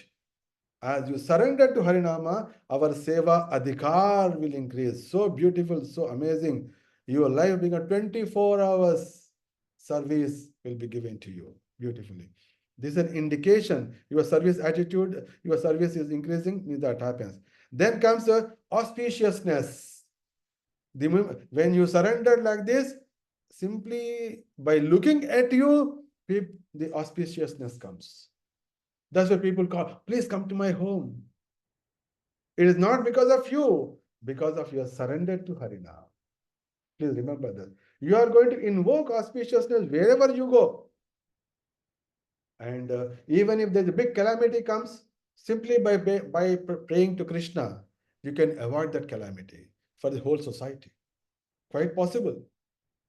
As you surrender to Harinama, our seva adhikar will increase. So beautiful, so amazing. Your life being a 24 hours service will be given to you beautifully. This is an indication your service attitude, your service is increasing, means that happens. Then comes the auspiciousness. When you surrender like this, simply by looking at you, the auspiciousness comes. That's what people call, please come to my home. It is not because of you, because of your surrender to Harinam. Please remember that. You are going to invoke auspiciousness wherever you go. And even if there's a big calamity comes, simply by praying to Krishna, you can avoid that calamity for the whole society. Quite possible.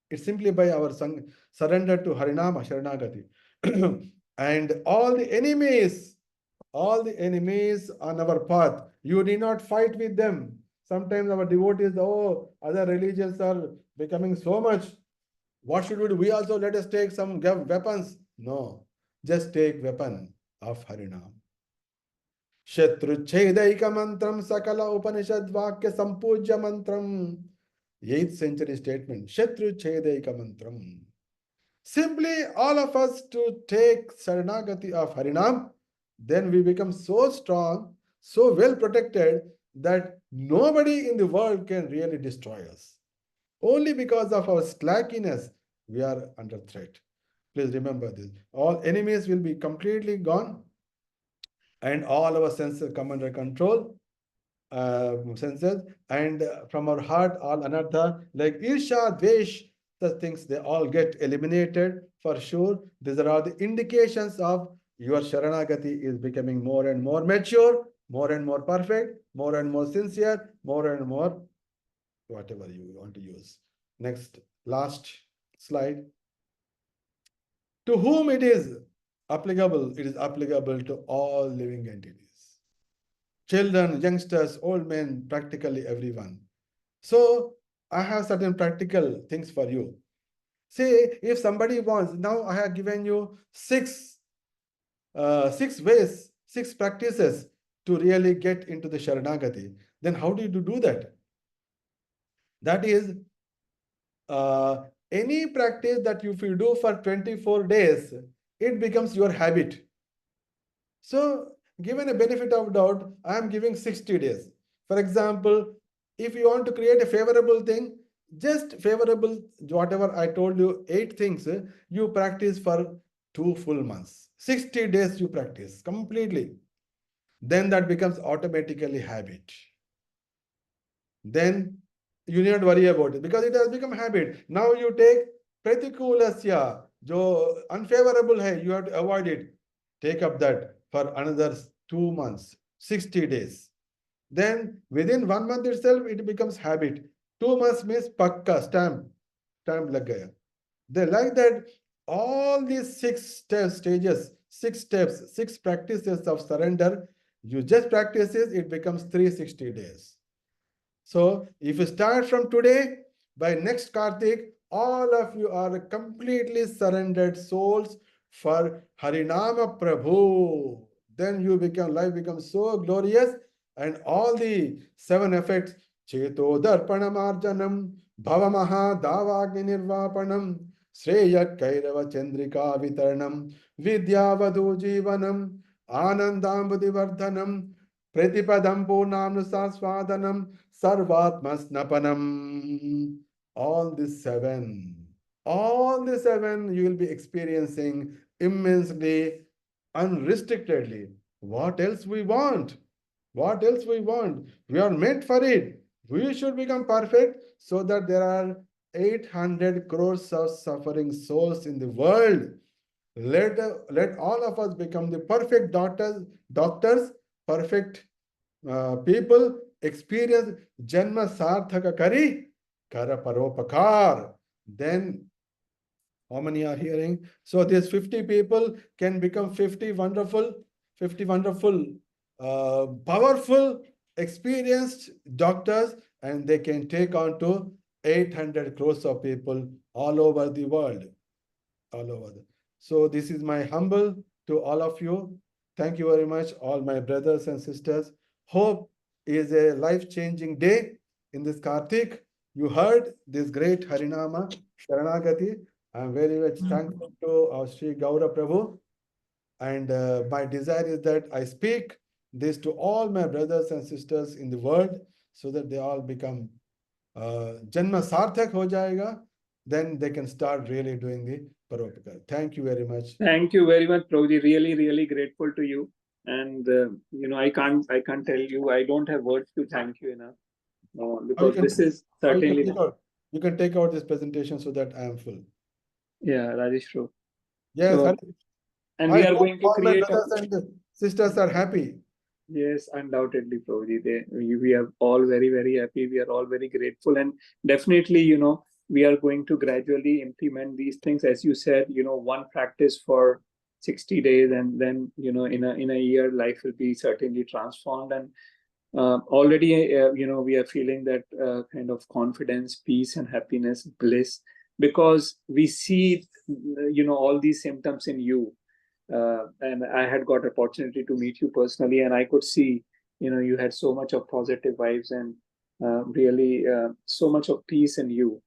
It's simply by our surrender to Harinama, Sharanagati. And all the enemies on our path, you need not fight with them. Sometimes our devotees, oh, other religions are becoming so much. What should we do? We also let us take some weapons. No, just take weapon of Harinam. Shatruchhedaika mantram sakala Upanishad Vakya Sampujya mantram. 8th century statement. Shatruchhedaika mantram. Simply all of us to take Saranagati of Harinam, then we become so strong, so well protected that nobody in the world can really destroy us. Only because of our slackiness, we are under threat. Please remember this. All enemies will be completely gone and all our senses come under control. senses, and from our heart, all anartha, like Irsha, Dvesh, such things, they all get eliminated for sure. These are all the indications of your Sharanagati is becoming more and more mature, more and more perfect, more and more sincere, more and more whatever you want to use. Next, last slide. To whom it is applicable? It is applicable to all living entities. Children, youngsters, old men, practically everyone. So I have certain practical things for you. Say if somebody wants, now I have given you six ways, six practices to really get into the Sharanagati. Then how do you do that? That is any practice that if you do for 24 days, it becomes your habit. So given a benefit of doubt, I am giving 60 days. For example, if you want to create a favorable thing, just favorable, whatever I told you, 8 things, you practice for 2 full months. 60 days you practice completely. Then that becomes automatically habit. Then you need not worry about it because it has become habit. Now you take pratikulasya, jo unfavorable hai, you have to avoid it. Take up that for another 2 months, 60 days. Then within 1 month itself, it becomes habit. 2 months means pakka, stamp lag gaya. They like that all these 6 stages, 6 steps, 6 practices of surrender, you just practice it, it becomes 360 days. So if you start from today, by next Kartik, all of you are completely surrendered souls for Harinama Prabhu. Then you become, life becomes so glorious, and all the 7 effects, Cheto Darpanam Arjanam, Bhavamaha Davagni Nirvapanam, Shreya Kairava Chandrika Vitaranam, Vidyavadhu Jivanam, Anandambudhi Vardhanam, Pratipadam Purnamnusaswadanam, Sarvatma Snapanam. All the seven you will be experiencing immensely, unrestrictedly. What else we want? What else we want? We are meant for it. We should become perfect so that there are 800 crores of suffering souls in the world. Let all of us become the perfect doctors, perfect people, experience Janma Sarthaka Kari, Kara Paropakar. Then how many are hearing? So these 50 people can become 50 wonderful, powerful, experienced doctors, and they can take on to 800 crores of people all over the world. All over. So this is my humble to all of you. Thank you very much, all my brothers and sisters. Hope is a life-changing day in this Kartik. You heard this great Harinama, Sharanagati. I am very much thankful to our Sri Gaura Prabhu. And my desire is that I speak this to all my brothers and sisters in the world so that they all become Janma Sarthak ho jayega. Then they can start really doing the Paropakar. Thank you very much. Thank you very much, Prabhuji. Really, really grateful to you. And I can't tell you. I don't have words to thank you enough because this is certainly. You can take out this presentation so that I am full. Yeah, Rajesh Prabhu. Yes, so, and we are going to all create. My brothers and sisters are happy. Yes, undoubtedly, Prabhuji. We are all very, very happy. We are all very grateful. And definitely, we are going to gradually implement these things. As you said, one practice for 60 days, and then, in a year, life will be certainly transformed. And already, we are feeling that kind of confidence, peace, and happiness, bliss, because we see, all these symptoms in you. And I had got opportunity to meet you personally, and I could see, you had so much of positive vibes and really so much of peace in you.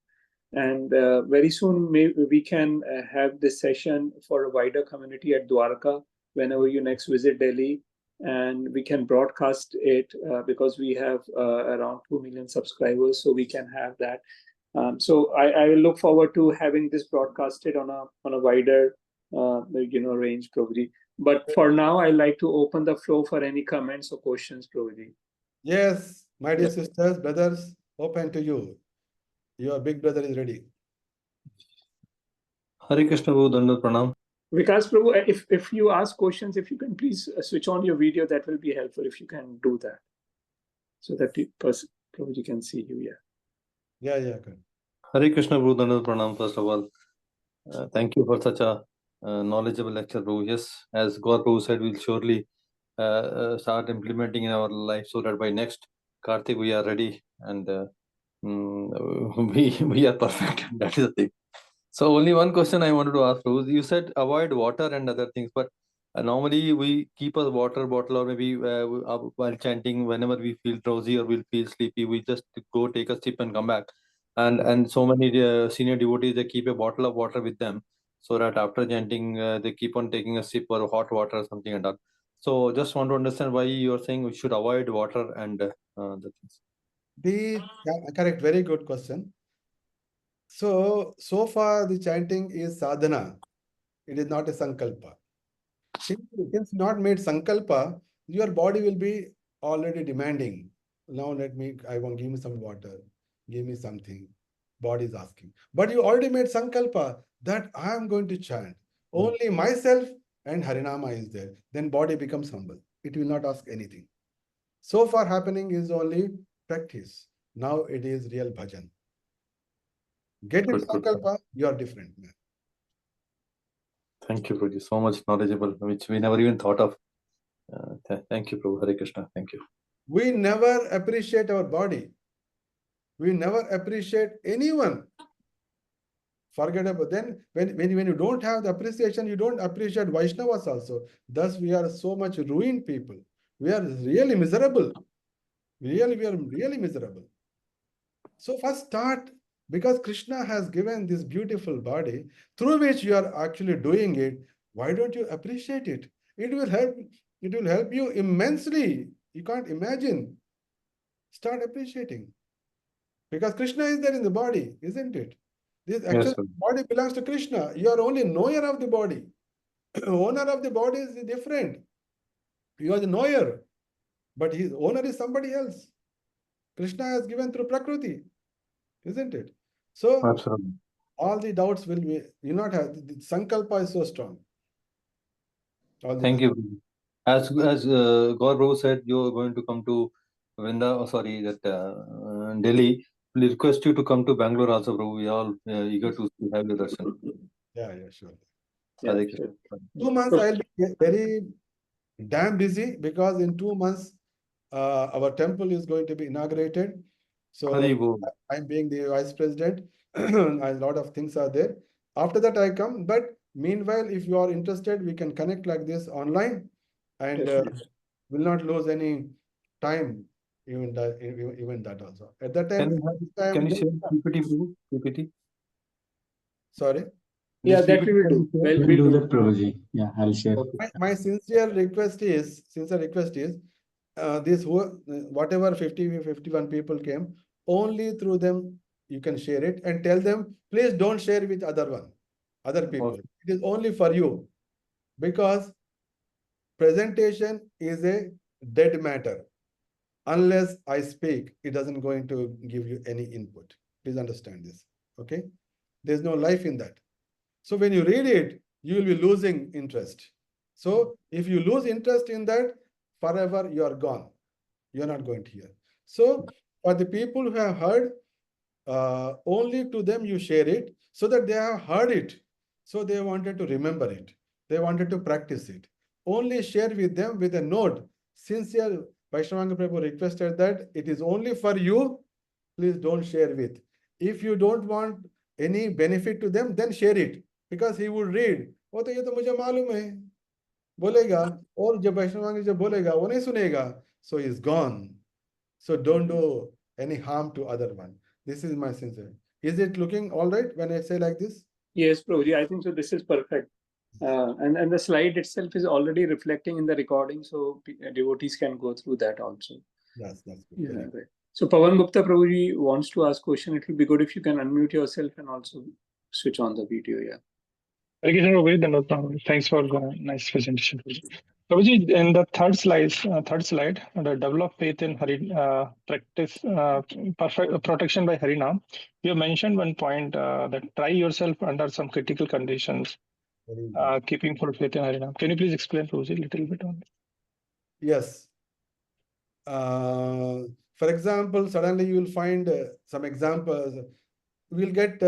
And very soon maybe we can have this session for a wider community at Dwarka whenever you next visit Delhi, and we can broadcast it because we have around 2 million subscribers, so we can have that. So I will look forward to having this broadcasted on a wider range, Prabhuji. But for now, I like to open the floor for any comments or questions, Prabhuji. Yes, my dear Yeah. sisters, brothers, open to you. Your big brother is ready. Hare Krishna Prabhu, Dandavat Pranam. Vikas Prabhu, if you ask questions, if you can please switch on your video, that will be helpful if you can do that, so that Prabhuji can see you. Yeah, good. Hare Krishna Prabhu, Dandavat Pranam. First of all, thank you for such a knowledgeable lecture, Prabhu. Yes, as God Prabhu said, we'll surely start implementing in our life so that by next Kartik we are ready and we are perfect. That is the thing. So only one question I wanted to ask, Prabhu. You said avoid water and other things, but normally we keep a water bottle or maybe while chanting, whenever we feel drowsy or we'll feel sleepy, we just go take a sip and come back. And so many senior devotees, they keep a bottle of water with them so that after chanting, they keep on taking a sip or hot water or something like that. So just want to understand why you're saying we should avoid water and the things. Correct, very good question. So far the chanting is sadhana. It is not a sankalpa. Since not made sankalpa, your body will be already demanding. Now I want give me some water, give me something. Body is asking. But you already made sankalpa that I am going to chant. Only myself and Harinama is there. Then body becomes humble. It will not ask anything. So far happening is only practice. Now it is real bhajan. Get it Good. sankalpa, you are different, man. Thank you, Prabhuji. So much knowledgeable, which we never even thought of. Thank you, Prabhu. Hare Krishna. Thank you. We never appreciate our body. We never appreciate anyone. Forget about then when you don't have the appreciation, you don't appreciate Vaishnavas also. Thus, we are so much ruined people. We are really miserable. We are really miserable. So first start, because Krishna has given this beautiful body through which you are actually doing it. Why don't you appreciate it? It will help you immensely. You can't imagine. Start appreciating. Because Krishna is there in the body, isn't it? This actual body belongs to Krishna. You are only knower of the body. Owner of the body is different. You are the knower, but his owner is somebody else. Krishna has given through Prakriti, isn't it? So Absolutely. all the doubts will be, you not have, the Sankalpa is so strong. Thank you. As Gaur Prabhu said, you are going to come to Delhi. We request you to come to Bangalore also, Prabhu. We are all eager to have your darshan. Yeah, sure. Yeah, Sure. 2 months I'll be very damn busy, because in 2 months our temple is going to be inaugurated. So I'm being the vice president. A lot of things are there. After that I come, but meanwhile, if you are interested, we can connect like this online, and will not lose any time, even that also. At that time, can you share PPT, Prabhu? PPT? Sorry? Yeah, that we will do. We'll do that, Prabhuji. Yeah, I'll share. My sincere request is, this whatever 51 people came, only through them you can share it, and tell them, please don't share with other people. It is only for you, because presentation is a dead matter. Unless I speak, it doesn't going to give you any input. Please understand this. Okay? There's no life in that. So when you read it, you will be losing interest. So if you lose interest in that, forever you are gone. You're not going to hear. So for the people who have heard, only to them you share it, so that they have heard it. So they wanted to remember it. They wanted to practice it. Only share with them with a note. Sincere Vaishnavanghri Prabhu requested that it is only for you. Please don't share with. If you don't want any benefit to them, then share it. Because he would read, वो तो ये तो मुझे मालूम है, बोलेगा, और जब वैष्णवांगी जब बोलेगा वो नहीं सुनेगा, so he is gone. So don't do any harm to other one. This is my sincere. Is it looking all right when I say like this? Yes, Prabhuji, I think so. This is perfect. And the slide itself is already reflecting in the recording, so devotees can go through that also. Yes, that's good. Yeah, right. So Pawan Gupta Prabhuji wants to ask question. It will be good if you can unmute yourself and also switch on the video. Yeah. Thanks for the nice presentation. Prabhuji, in the third slide, the develop faith in Hari, practice perfect protection by Harinam. You mentioned one point that try yourself under some critical conditions, Very important. keeping full faith in Harinam. Can you please explain, Prabhuji, a little bit on it? Yes. For example, suddenly you will find some examples. We'll get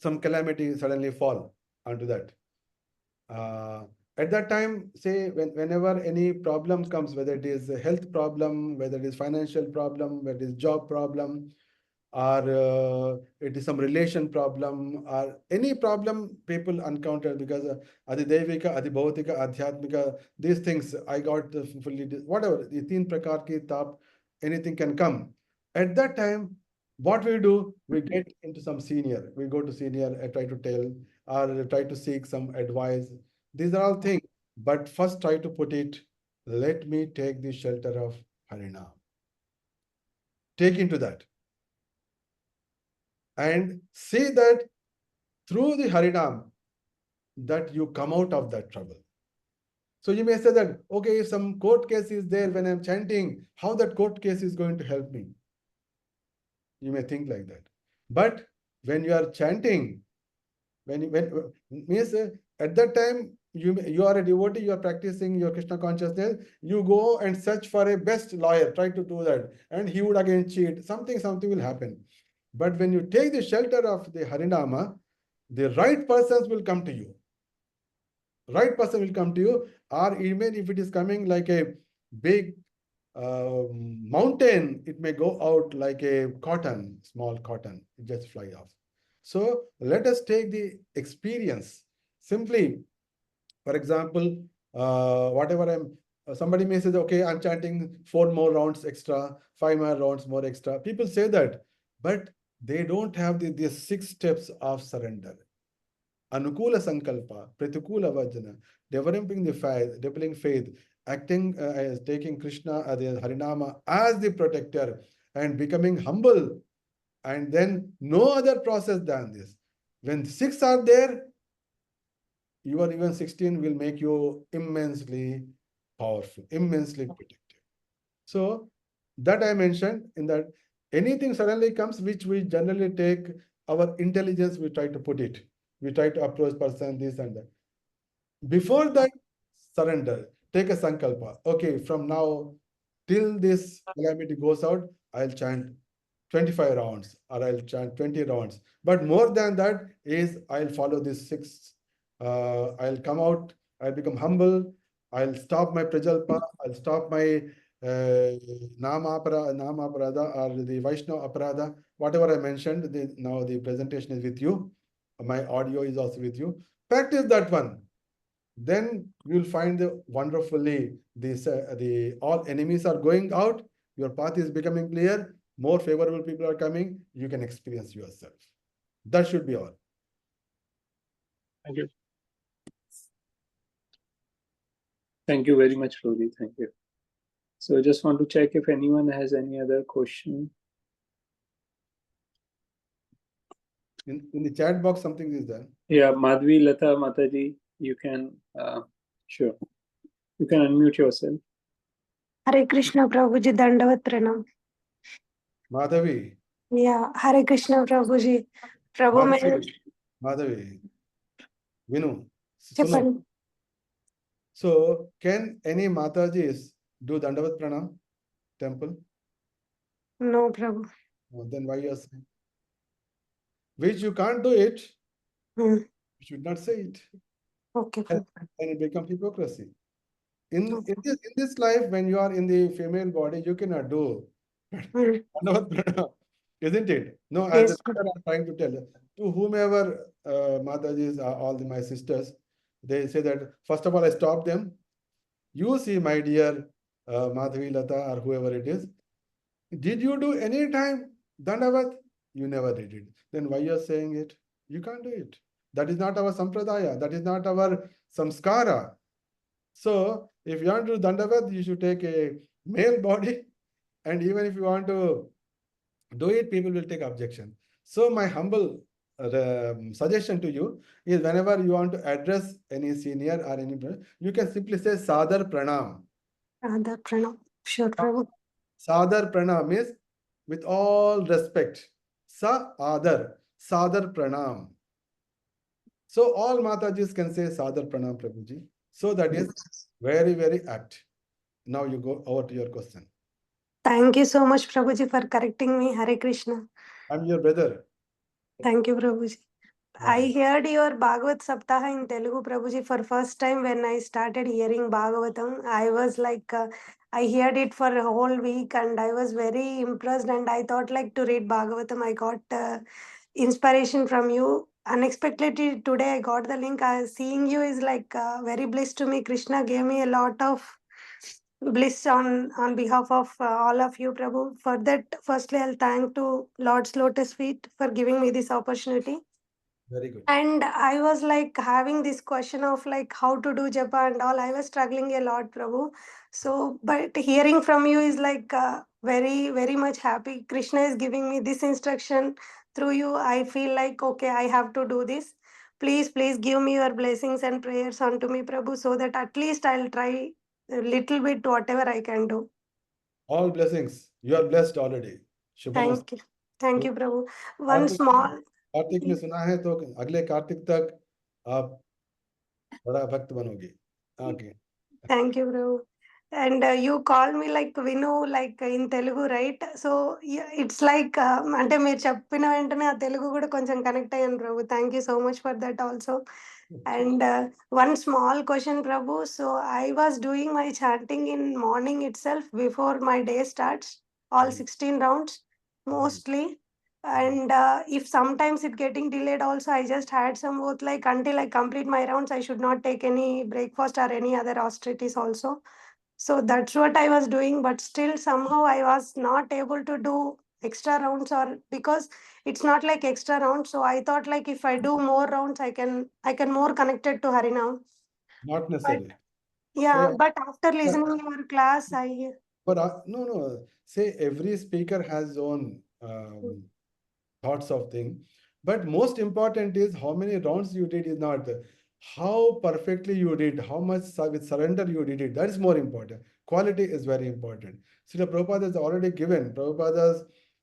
some calamity suddenly fall onto that. At that time, say whenever any problem comes, whether it is a health problem, whether it is financial problem, whether it is job problem, or it is some relation problem, or any problem people encounter, because adi devika, adi bhautika, adhyatmika, these things I got fully whatever the teen prakar ki tap, anything can come. At that time, what we do, we get into some senior, we go to senior and try to tell or try to seek some advice. These are all things, but first try to put it, let me take the shelter of Harinam. Take into that. And see that through the Harinam, that you come out of that trouble. So you may say that, okay, if some court case is there when I'm chanting, how that court case is going to help me? You may think like that. But when you are chanting, when means at that time you are a devotee, you are practicing your Krishna consciousness, you go and search for a best lawyer, try to do that, and he would again cheat. Something will happen. But when you take the shelter of the Harinama, the right persons will come to you. Right person will come to you, or even if it is coming like a big mountain, it may go out like a cotton, small cotton, it just fly off. So let us take the experience. Simply, for example, whatever somebody may say, okay, I'm chanting 4 more rounds extra, 5 more rounds more extra. People say that, but they don't have the 6 steps of surrender. Anukula Sankalpa, Pratikula Vajana, developing the faith, developing faith, acting as taking Krishna, the Harinama as the protector, and becoming humble, and then no other process than this. When 6 are there, your even 16 will make you immensely powerful, immensely protective. So that I mentioned in that anything suddenly comes, which we generally take our intelligence, we try to put it. We try to approach person, this and that. Before that, surrender. Take a sankalpa. Okay, from now till this calamity goes out, I'll chant 25 rounds or I'll chant 20 rounds. But more than that is I'll follow this 6. I'll come out, I'll become humble, I'll stop my prajalpa, I'll stop my nama aparada or the Vaishnava aparada, whatever I mentioned. Now the presentation is with you. My audio is also with you. Practice that one. Then you'll find wonderfully the all enemies are going out. Your path is becoming clear. More favorable people are coming. You can experience yourself. That should be all. Thank you. Thank you very much, Prabhuji. Thank you. So I just want to check if anyone has any other question. In the chat box, something is there. Yeah, Madhvi Lata Mataji, you can, sure. You can unmute yourself. Hare Krishna Prabhuji, Dandavat Pranam. Madhavi. Yeah, Hare Krishna Prabhuji. Prabhu mein Madhavi. Vinu. చెప్పండి. So can any Matajis do Dandavat Pranam temple? No, Prabhu. Then why you are saying? Which you can't do it, you should not say it. Okay, And Prabhu. then it becomes hypocrisy. In this life, when you are in the female body, you cannot do Dandavat Pranam, isn't it? No, as Yes, a doctor, I'm trying to tell you, to whomever Matajis are, all my sisters, they say that, first of all, I stop them. You see, my dear Madhavi Lata or whoever it is, did you do any time Dandavat? You never did it. Then why you're saying it? You can't do it. That is not our sampradaya. That is not our samskara. So if you want to do Dandavat, you should take a male body. And even if you want to do it, people will take objection. So my humble suggestion to you is whenever you want to address any senior or any, you can simply say Sadar Pranam. Radha Pranam. Sure, Prabhu. Sadar Pranam is with all respect. Sadar Pranam. So all Matajis can say Sadar Pranam Prabhuji. So that is very, very apt. Now you go over to your question. Thank you so much, Prabhuji, for correcting me. Hare Krishna. I'm your brother. Thank you, Prabhuji. I heard your Bhagavad Saptaha in Telugu, Prabhuji, for first time when I started hearing Bhagavatam. I was like, I heard it for a whole week and I was very impressed and I thought like to read Bhagavatam. I got inspiration from you. Unexpectedly today I got the link. Seeing you is like very bliss to me. Krishna gave me a lot of bliss on behalf of all of you, Prabhu. For that, firstly, I'll thank to Lord's Lotus Feet for giving me this opportunity. Very good. And I was like having this question of like how to do japa and all. I was struggling a lot, Prabhu. So, but hearing from you is like very, very much happy. Krishna is giving me this instruction through you. I feel like, okay, I have to do this. Please, please give me your blessings and prayers unto me, Prabhu, so that at least I'll try a little bit whatever I can do. All blessings. You are blessed already. Shubham. Thank you. Thank you, Prabhu. One small. Kartik में सुना है तो अगले कार्तिक तक आप बड़ा भक्त बनोगे. Okay. Thank you, bro. And you called me like Vinu, like in Telugu, right? So yeah, it's like అంటే మీరు చెప్పిన వెంటనే ఆ తెలుగు కూడా కొంచెం కనెక్ట్ అయ్యాను ప్రభు. Thank you so much for that also. And one small question, Prabhu. So I was doing my chanting in morning itself before my day starts, all 16 rounds mostly. And if sometimes it getting delayed also, I just had some oath like until I complete my rounds, I should not take any breakfast or any other austerities also. So that's what I was doing, but still somehow I was not able to do extra rounds or because it's not like extra rounds. So I thought like if I do more rounds, I can more connected to Harinam. Not necessarily. Yeah, Say, but after listening to your class, but no. Say every speaker has his own thoughts of thing. But most important is how many rounds you did is not how perfectly you did, how much with surrender you did it. That is more important. Quality is very important. See, the Prabhupada has already given. Prabhupada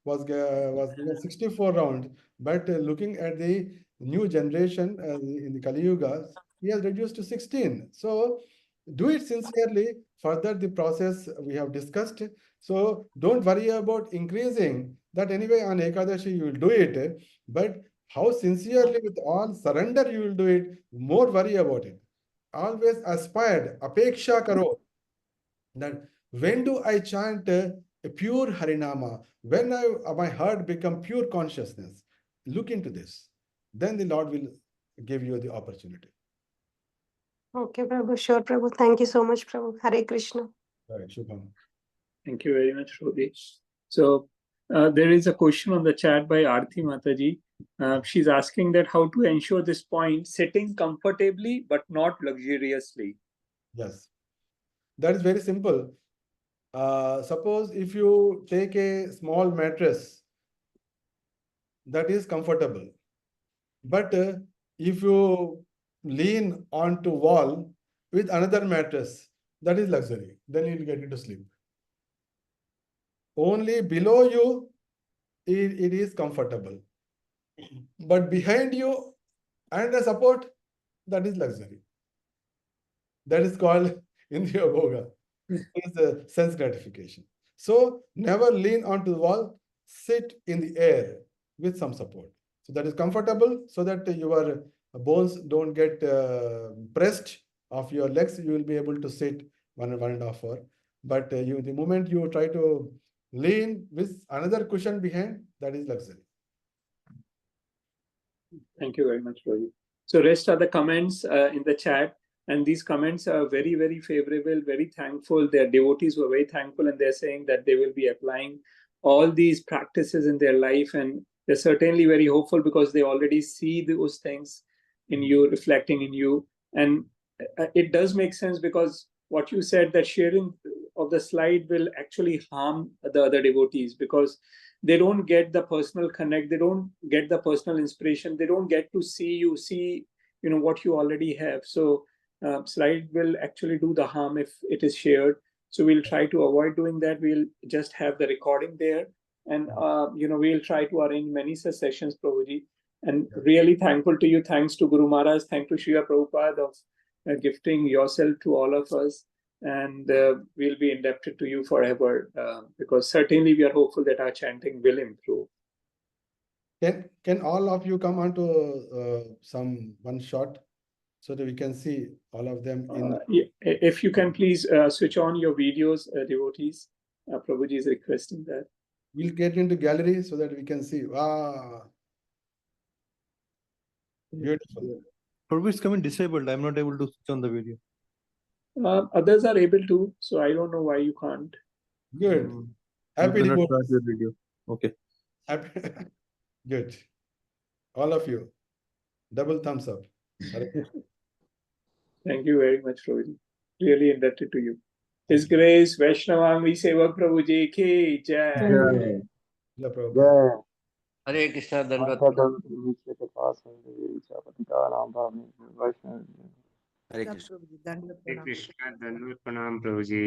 was given 64 rounds, but looking at the new generation in the Kali Yuga, he has reduced to 16. So do it sincerely. Further, the process we have discussed. So don't worry about increasing that. Anyway, on Ekadashi you will do it, but how sincerely with all surrender you will do it, more worry about it. Always aspired, apeksha karo, that when do I chant a pure Harinama? When my heart become pure consciousness? Look into this. Then the Lord will give you the opportunity. okay, Prabhu. Sure, Prabhu. Thank you so much, Prabhu. Hare Krishna. Right, Shubham. Thank you very much, Rodi. So there is a question on the chat by Aarti Mataji. She's asking that how to ensure this point, sitting comfortably but not luxuriously. Yes, that is very simple. Suppose if you take a small mattress that is comfortable, but if you lean onto wall with another mattress, that is luxury, then you'll get into sleep. Only below you it is comfortable, but behind you and the support, that is luxury. That is called Indriya Bhoga. It's a sense gratification. So never lean onto the wall, sit in the air with some support. So that is comfortable, so that your bones don't get pressed of your legs. You will be able to sit 1.5 hours. But the moment you try to lean with another cushion behind, that is luxury. Thank you very much, Rodi. So rest are the comments in the chat. And these comments are very, very favorable, very thankful. Their devotees were very thankful, and they're saying that they will be applying all these practices in their life. And they're certainly very hopeful because they already see those things in you, reflecting in you. And it does make sense because what you said, that sharing of the slide will actually harm the other devotees, because they don't get the personal connect, they don't get the personal inspiration, they don't get to see what you already have. So slide will actually do the harm if it is shared. So we'll try to avoid doing that. We'll just have the recording there, and we'll try to arrange many such sessions, Prabhuji. And really thankful to you. Thanks to Guru Maharaj. Thanks to Srila Prabhupada of gifting yourself to all of us. And we'll be indebted to you forever, because certainly we are hopeful that our chanting will improve. Can all of you come onto one shot so that we can see all of them in? If you can please switch on your videos, devotees. Prabhuji is requesting that. We'll get into gallery so that we can see. Wow. Beautiful. Prabhu, it's coming disabled. I'm not able to switch on the video. Others are able to, so I don't know why you can't. Good. You Happy cannot report. start your video. Okay. Happy. Good. All of you. Double thumbs up. Thank you very much, Prabhuji. Really indebted to you. His Grace Vaishnavanghri Sevaka prabhuji ki jai. Jai. Srila Prabhupada. जय हरे कृष्णा दंडवत हरे कृष्ण हरे कृष्णा दंडवत प्रणाम प्रभु जी।